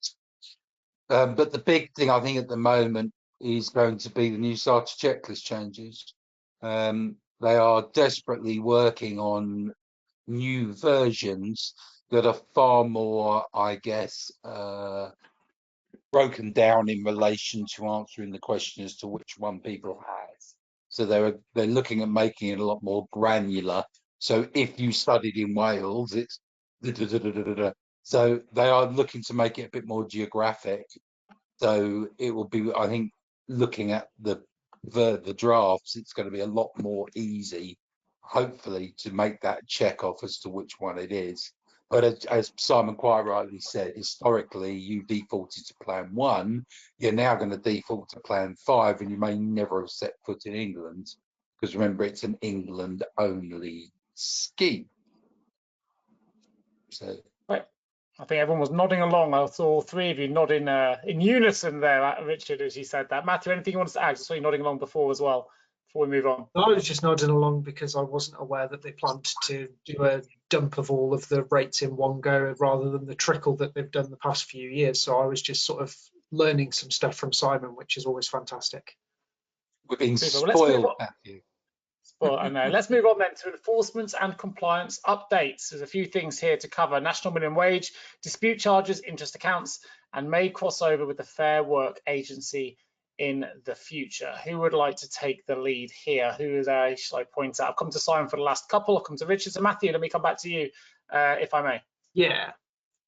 But the big thing I think at the moment is going to be the new starter checklist changes. They are desperately working on new versions that are far more, I guess, broken down in relation to answering the question as to which one people have. So they're looking at making it a lot more granular. So if you studied in Wales, it's so they are looking to make it a bit more geographic. So it will be, I think, looking at the drafts, it's going to be a lot more easy, hopefully, to make that check off as to which one it is. But as Simon quite rightly said, historically, you defaulted to plan 1. You're now going to default to plan 5, and you may never have set foot in England, because remember, it's an England-only scheme. So. Right. I think everyone was nodding along. I saw all 3 of you nodding in unison there, Richard, as you said that. Matthew, anything you wanted to add? I saw you nodding along before as well, before we move on. I was just nodding along because I wasn't aware that they planned to do a dump of all of the rates in one go rather than the trickle that they've done the past few years. So I was just sort of learning some stuff from Simon, which is always fantastic. We've been spoiled, Matthew. Well, I know. Let's move on then to enforcement and compliance updates. There's a few things here to cover: national minimum wage, dispute charges, interest accounts, and may cross over with the Fair Work Agency in the future. Who would like to take the lead here? Who shall I point out? I've come to Simon for the last couple. I'll come to Richard. So Matthew, let me come back to you, if I may.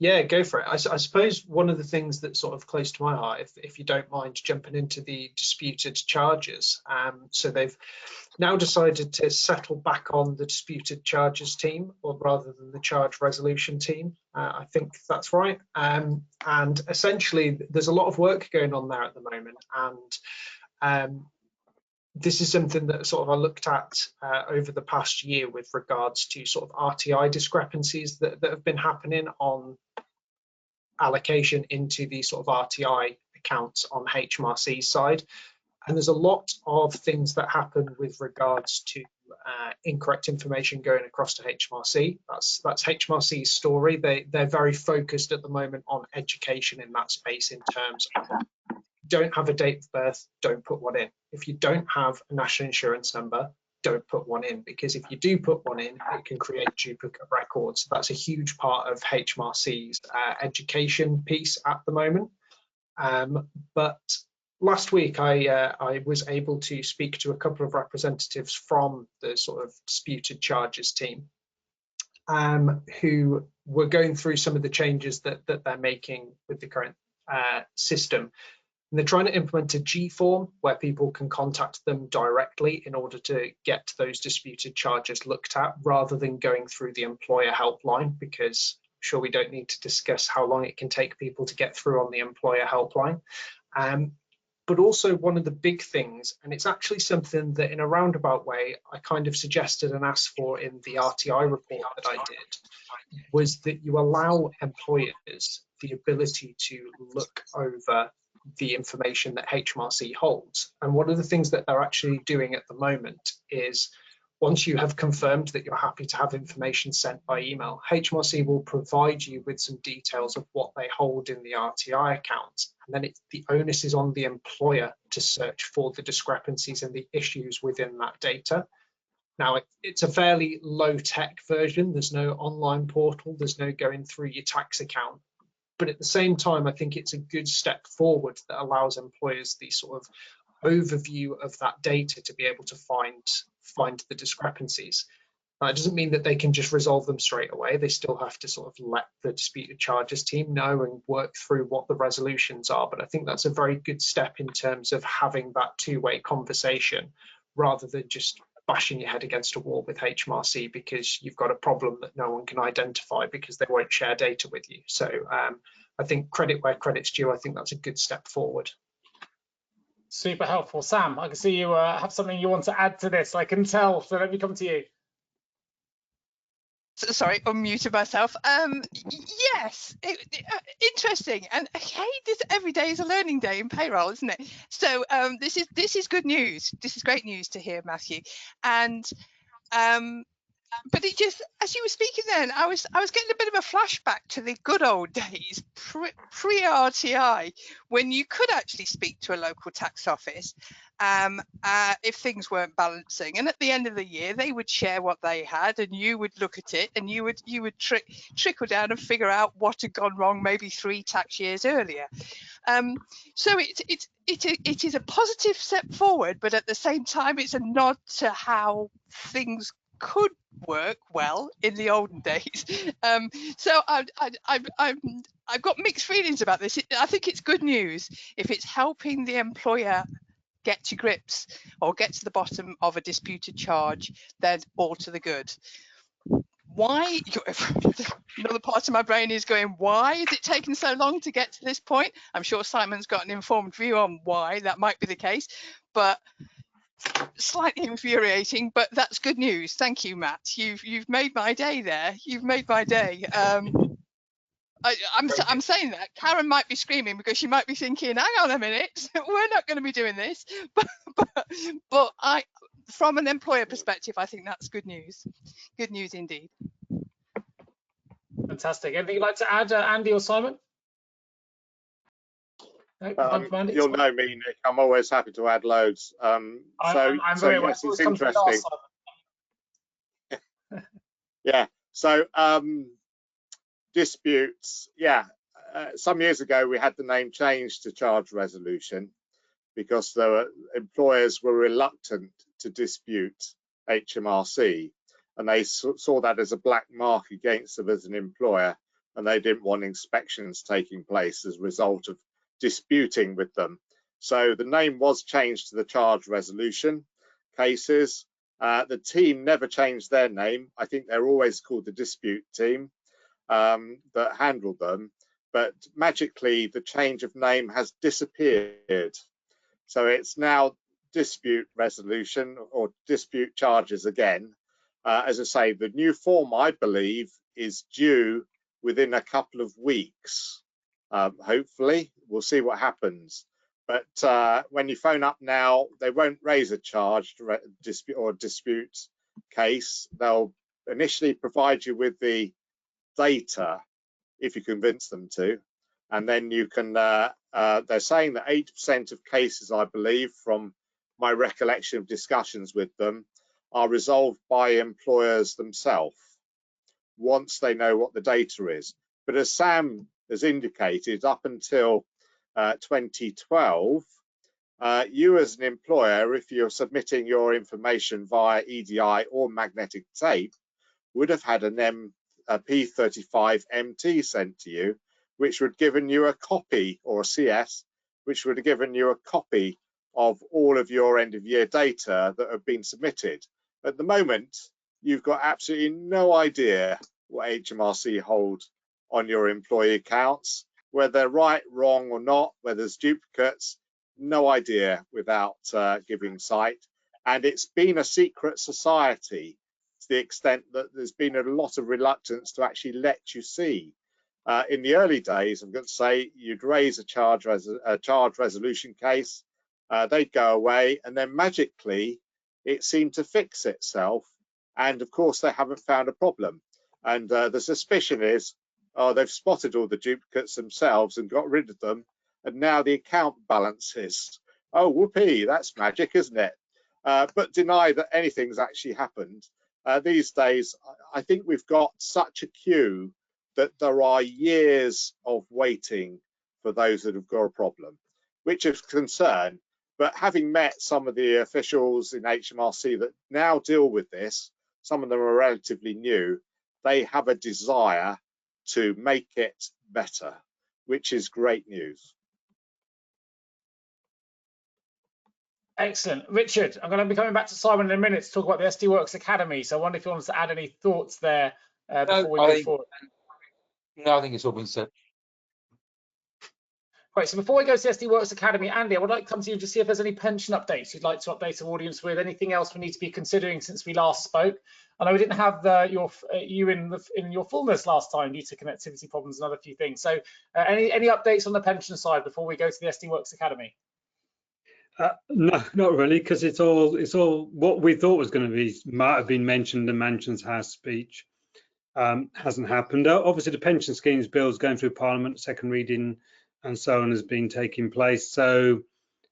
Yeah, go for it. I suppose one of the things that's sort of close to my heart, if you don't mind jumping into the disputed charges. So they've now decided to settle back on the disputed charges team, or rather than the charge resolution team. I think that's right. And essentially, there's a lot of work going on there at the moment. And this is something that sort of I looked at over the past year with regards to sort of RTI discrepancies that have been happening on allocation into the sort of RTI accounts on HMRC's side. And there's a lot of things that happen with regards to incorrect information going across to HMRC. That's HMRC's story. They're very focused at the moment on education in that space, in terms of don't have a date of birth, don't put one in. If you don't have a national insurance number, don't put one in, because if you do put one in, it can create duplicate records. That's a huge part of HMRC's education piece at the moment. But last week, I was able to speak to a couple of representatives from the sort of disputed charges team, who were going through some of the changes that they're making with the current system. And they're trying to implement a G form where people can contact them directly in order to get those disputed charges looked at, rather than going through the employer helpline, because I'm sure we don't need to discuss how long it can take people to get through on the employer helpline. But also one of the big things, and it's actually something that in a roundabout way I kind of suggested and asked for in the RTI report that I did, was that you allow employers the ability to look over the information that HMRC holds. And one of the things that they're actually doing at the moment is, once you have confirmed that you're happy to have information sent by email, HMRC will provide you with some details of what they hold in the RTI account. And then the onus is on the employer to search for the discrepancies and the issues within that data. Now, it's a fairly low-tech version. There's no online portal. There's no going through your tax account. But at the same time, I think it's a good step forward that allows employers the sort of overview of that data to be able to find the discrepancies. Now, it doesn't mean that they can just resolve them straight away. They still have to sort of let the disputed charges team know and work through what the resolutions are. But I think that's a very good step in terms of having that two-way conversation, rather than just bashing your head against a wall with HMRC because you've got a problem that no one can identify because they won't share data with you. So I think credit where credit's due. I think that's a good step forward. Super helpful. Sam, I can see you have something you want to add to this. I can tell, so let me come to you. Sorry, unmuted myself. Yes, interesting. And hey, every day is a learning day in payroll, isn't it? So this is good news. This is great news to hear, Matthew. And but it just, as you were speaking then, I was getting a bit of a flashback to the good old days pre-RTI, when you could actually speak to a local tax office if things weren't balancing, and at the end of the year they would share what they had, and you would look at it, and you would trickle down and figure out what had gone wrong maybe 3 tax years earlier. So it is a positive step forward, but at the same time it's a nod to how things could work well in the olden days. So I've got mixed feelings about this. I think it's good news if it's helping the employer get to grips or get to the bottom of a disputed charge, then all to the good. Why? Another part of my brain is going, why is it taking so long to get to this point? I'm sure Simon's got an informed view on why that might be the case, but slightly infuriating, but that's good news. Thank you, Matt. You've made my day there. You've made my day. I'm saying that Karen might be screaming because she might be thinking, hang on a minute, we're not going to be doing this. But from an employer perspective, I think that's good news. Good news indeed. Fantastic. Anything you'd like to add, Andy or Simon? No, you'll know me, Nick. I'm always happy to add loads. I'm very aware. Yes, it's interesting. Yeah. So disputes. Yeah. Some years ago, we had the name changed to charge resolution because employers were reluctant to dispute HMRC, and they saw that as a black mark against them as an employer, and they didn't want inspections taking place as a result of disputing with them. So the name was changed to the charge resolution cases. The team never changed their name. I think they're always called the dispute team that handled them, but magically the change of name has disappeared. So it's now dispute resolution or dispute charges again. As I say, the new form, I believe, is due within a couple of weeks. Hopefully, we'll see what happens. But when you phone up now, they won't raise a charge dispute or dispute case. They'll initially provide you with the data if you convince them to, and then you can. They're saying that 80% of cases, I believe, from my recollection of discussions with them, are resolved by employers themselves once they know what the data is. But as Sam has indicated, up until 2012, you as an employer, if you're submitting your information via EDI or magnetic tape, would have had a P35 MT sent to you, which would have given you a copy, or a CS, which would have given you a copy of all of your end of year data that have been submitted. At the moment, you've got absolutely no idea what HMRC hold on your employee accounts, whether they're right, wrong or not, whether there's duplicates, no idea without giving sight. And it's been a secret society to the extent that there's been a lot of reluctance to actually let you see. In the early days, I'm going to say, you'd raise a charge resolution case, they'd go away, and then magically it seemed to fix itself. And of course, they haven't found a problem. And the suspicion is, oh, they've spotted all the duplicates themselves and got rid of them. And now the account balances. Oh, whoopee, that's magic, isn't it? But deny that anything's actually happened. These days, I think we've got such a queue that there are years of waiting for those that have got a problem, which is concern. But having met some of the officials in HMRC that now deal with this, some of them are relatively new, they have a desire to make it better, which is great news. Excellent. Richard, I'm going to be coming back to Simon in a minute to talk about the SD Worx Academy. So I wonder if you want us to add any thoughts there before we move forward. No, I think it's all been said. Right, so before we go to the SD Worx Academy, Andy, I would like to come to you to see if there's any pension updates you'd like to update our audience with, anything else we need to be considering since we last spoke. I know we didn't have you in your fullness last time due to connectivity problems and other few things. So any updates on the pension side before we go to the SD Worx Academy? No, not really, because it's all what we thought was going to be might have been mentioned in Mansion's House speech. Hasn't happened. Obviously, the pension schemes bill is going through Parliament, second reading, and so on has been taking place. So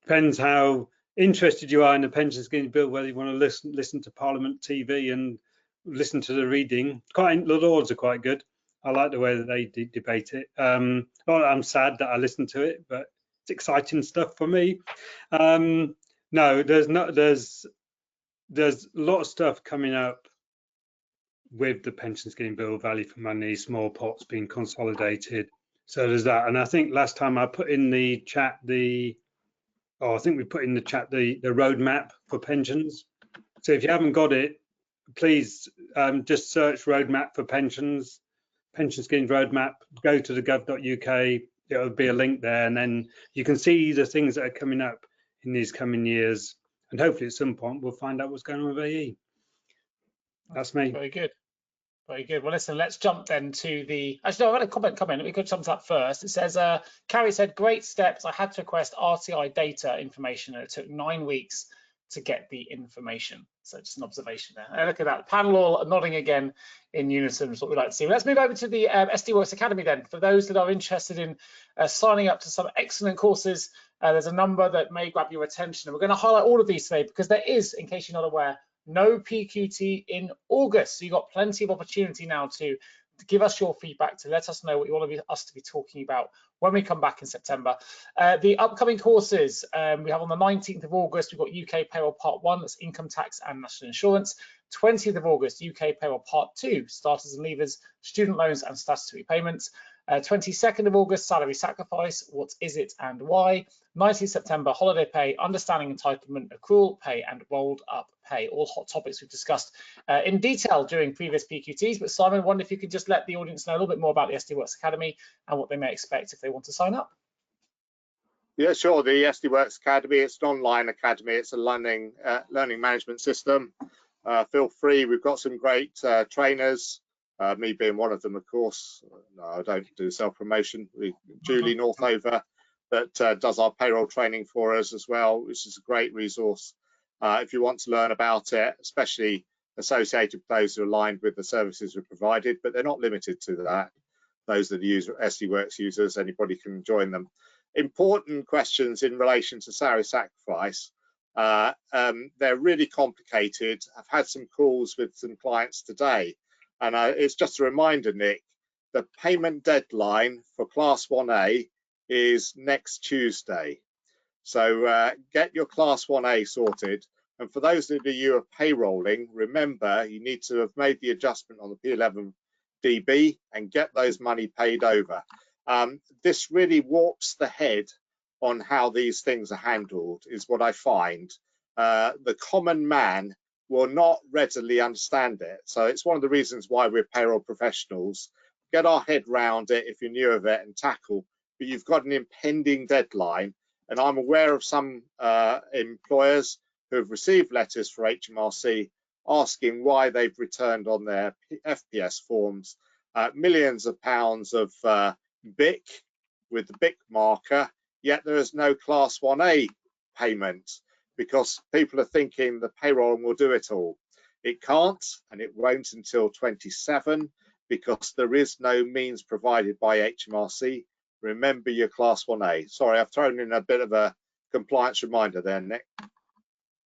depends how interested you are in the pension schemes bill, whether you want to listen to Parliament TV and listen to the reading. The Lords are quite good. I like the way that they debate it. I'm sad that I listened to it, but it's exciting stuff for me. No, there's a lot of stuff coming up with the pension scheme bill, value for money, small pots being consolidated. So there's that. And I think last time I put in the chat the roadmap for pensions. So if you haven't got it, please just search roadmap for pensions, pension schemes roadmap, go to the gov.uk, it'll be a link there, and then you can see the things that are coming up in these coming years. And hopefully at some point we'll find out what's going on with AE. That's me. Very good. Very good. Well, listen, let's jump then to the... Actually, no, I've got a comment. Let me go jump to that first. It says, Carrie said, great steps. I had to request RTI data information and it took 9 weeks to get the information. So just an observation there. And look at that. The panel all nodding again in unison is what we like to see. Let's move over to the SD Worx Academy then. For those that are interested in signing up to some excellent courses, there's a number that may grab your attention. And we're going to highlight all of these today because there is, in case you're not aware, no PQT in August. So you've got plenty of opportunity now to give us your feedback, to let us know what you want us to be talking about when we come back in September. The upcoming courses, we have on the 19th of August, we've got UK Payroll Part 1, that's income tax and national insurance. 20th of August, UK Payroll Part 2, starters and leavers, student loans and statutory payments. 22nd of August, salary sacrifice, what is it and why? 19th September, holiday pay, understanding entitlement, accrual pay and rolled up pay. All hot topics we've discussed in detail during previous PQTs. But Simon, I wonder if you could just let the audience know a little bit more about the SD Worx Academy and what they may expect if they want to sign up. Yeah, sure. The SD Worx Academy, it's an online academy. It's a learning management system. Feel free. We've got some great trainers. Me being one of them, of course. No, I don't do self-promotion. Julie Northover that does our payroll training for us as well, which is a great resource if you want to learn about it, especially associated with those who are aligned with the services we've provided, but they're not limited to that. Those that use SD Worx users, anybody can join them. Important questions in relation to salary sacrifice. They're really complicated. I've had some calls with some clients today. And it's just a reminder, Nick, the payment deadline for Class 1A is next Tuesday. So get your Class 1A sorted. And for those of you who are payrolling, remember, you need to have made the adjustment on the P11 DB and get those money paid over. This really warps the head on how these things are handled is what I find. The common man will not readily understand it. So it's one of the reasons why we're payroll professionals. Get our head round it if you're new of it and tackle, but you've got an impending deadline. And I'm aware of some employers who have received letters for HMRC asking why they've returned on their FPS forms millions of pounds of BIC with the BIC marker, yet there is no Class 1A payment because people are thinking the payroll will do it all. It can't, and it won't until 27 because there is no means provided by HMRC. Remember your Class 1A. Sorry, I've thrown in a bit of a compliance reminder there, Nick.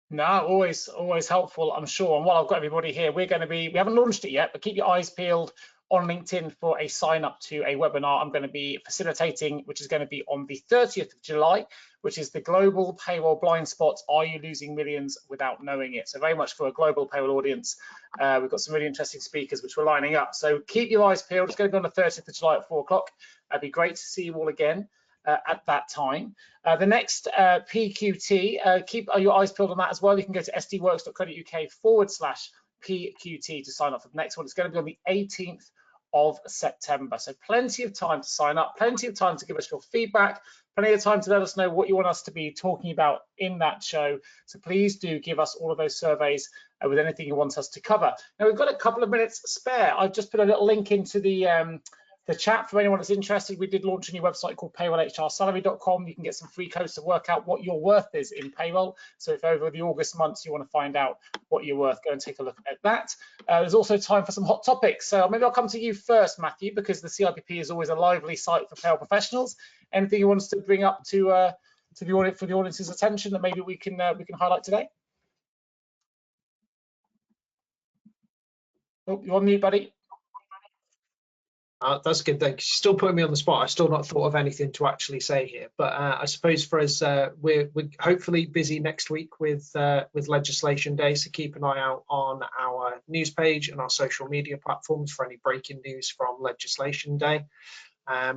No, always helpful, I'm sure. And while I've got everybody here, we haven't launched it yet, but keep your eyes peeled on LinkedIn for a sign up to a webinar I'm going to be facilitating, which is going to be on the 30th of July, which is the Global Payroll Blind Spots. Are you losing millions without knowing it? So very much for a global payroll audience. We've got some really interesting speakers which we're lining up. So keep your eyes peeled. It's going to be on the 30th of July at 4 o'clock. It'd be great to see you all again at that time. The next PQT, keep your eyes peeled on that as well. You can go to sdworx.co.uk/PQT to sign up for the next one. It's going to be on the 18th of September. So plenty of time to sign up, plenty of time to give us your feedback, plenty of time to let us know what you want us to be talking about in that show. So please do give us all of those surveys with anything you want us to cover. Now we've got a couple of minutes spare. I've just put a little link into the chat for anyone that's interested. We did launch a new website called payrolhrsalary.com. You can get some free codes to work out what your worth is in payroll. So if over the August months you want to find out what you're worth, go and take a look at that. There's also time for some hot topics. So maybe I'll come to you first, Matthew, because the CIPP is always a lively site for payroll professionals. Anything you want us to bring up to the audience, for the audience's attention that maybe we can highlight today? Oh, you're on mute, buddy. That's a good thing. You're still putting me on the spot. I've still not thought of anything to actually say here. But I suppose for us, we're hopefully busy next week with legislation day. So keep an eye out on our news page and our social media platforms for any breaking news from legislation day. I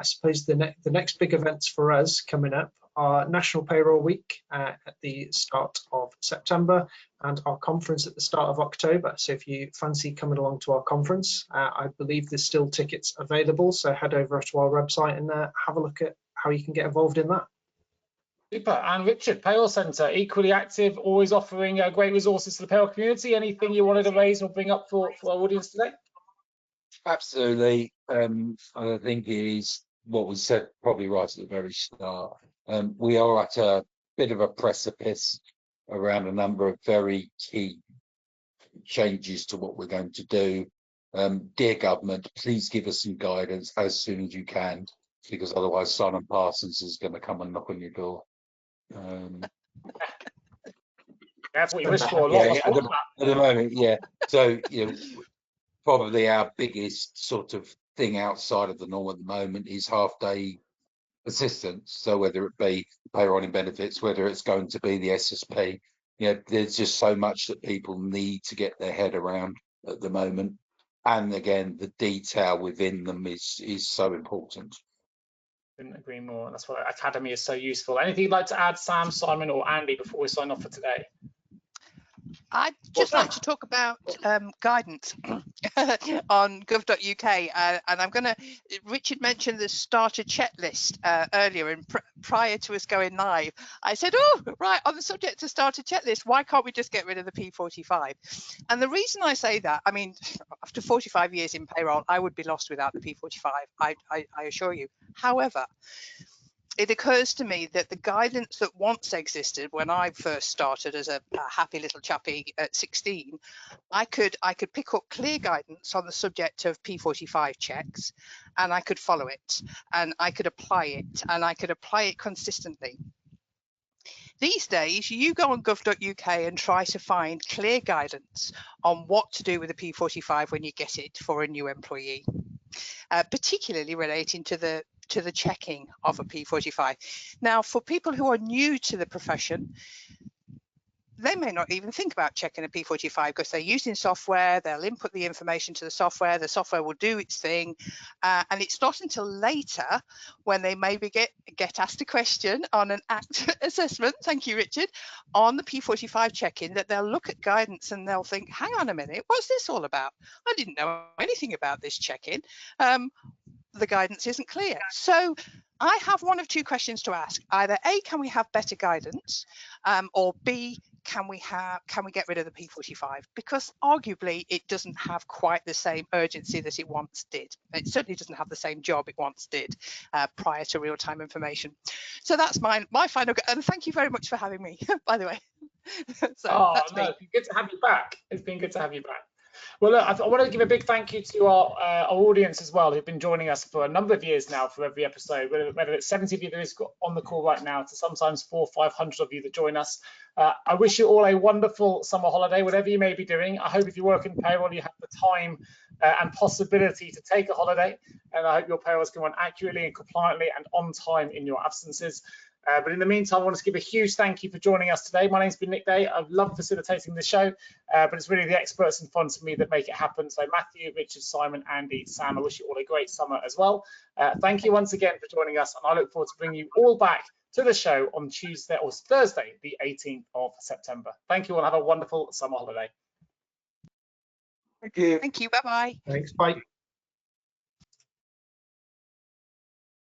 suppose the next big events for us coming up are National Payroll Week at the start of September and our conference at the start of October. So if you fancy coming along to our conference, I believe there's still tickets available. So head over to our website and have a look at how you can get involved in that. Super. And Richard, Payroll Centre, equally active, always offering great resources to the payroll community. Anything you wanted to raise or bring up for our audience today? Absolutely. I think it is what was said probably right at the very start. We are at a bit of a precipice around a number of very key changes to what we're going to do. Dear government, please give us some guidance as soon as you can, because otherwise Simon Parsons is going to come and knock on your door. That's what you wish for. Yeah, at the moment, yeah. So, you know, probably our biggest sort of thing outside of the norm at the moment is half-day assistance. So whether it be payrolling benefits, whether it's going to be the SSP, you know, there's just so much that people need to get their head around at the moment. And again, the detail within them is so important. Couldn't agree more. That's why Academy is so useful. Anything you'd like to add, Sam, Simon, or Andy, before we sign off for today? I'd just like to talk about guidance on gov.uk, and I'm going to, Richard mentioned the starter checklist earlier, and prior to us going live, I said, oh, right, on the subject of starter checklist, why can't we just get rid of the P45? And the reason I say that, I mean, after 45 years in payroll, I would be lost without the P45, I assure you. However, it occurs to me that the guidance that once existed when I first started as a happy little chappie at 16, I could pick up clear guidance on the subject of P45 checks, and I could follow it, and I could apply it, and I could apply it consistently. These days, you go on gov.uk and try to find clear guidance on what to do with the P45 when you get it for a new employee, particularly relating to the checking of a P45. Now, for people who are new to the profession, they may not even think about checking a P45 because they're using software, they'll input the information to the software will do its thing, and it's not until later when they maybe get asked a question on an ACT assessment, thank you Richard, on the P45 check-in, that they'll look at guidance and they'll think, hang on a minute, what's this all about? I didn't know anything about this check-in. The guidance isn't clear. So I have one of two questions to ask. Either A, can we have better guidance, or B, can we get rid of the P45? Because arguably it doesn't have quite the same urgency that it once did. It certainly doesn't have the same job it once did prior to real-time information. So that's my final, and thank you very much for having me, by the way. So that's me. It's been good to have you back. It's been good to have you back. Well, look, I want to give a big thank you to our audience as well, who've been joining us for a number of years now for every episode, whether it's 70 of you that is on the call right now to sometimes 400 or 500 of you that join us. I wish you all a wonderful summer holiday, whatever you may be doing. I hope if you work in payroll, you have the time and possibility to take a holiday. And I hope your payrolls can run accurately and compliantly and on time in your absences. But in the meantime, I want to give a huge thank you for joining us today. My name's been Nick Day. I've loved facilitating the show, but it's really the experts and funds for me that make it happen. So Matthew, Richard, Simon, Andy, Sam, I wish you all a great summer as well. Thank you once again for joining us, and I look forward to bringing you all back to the show on Tuesday or Thursday, the 18th of September. Thank you all. Have a wonderful summer holiday. Thank you. Thank you. Bye-bye. Thanks. Bye.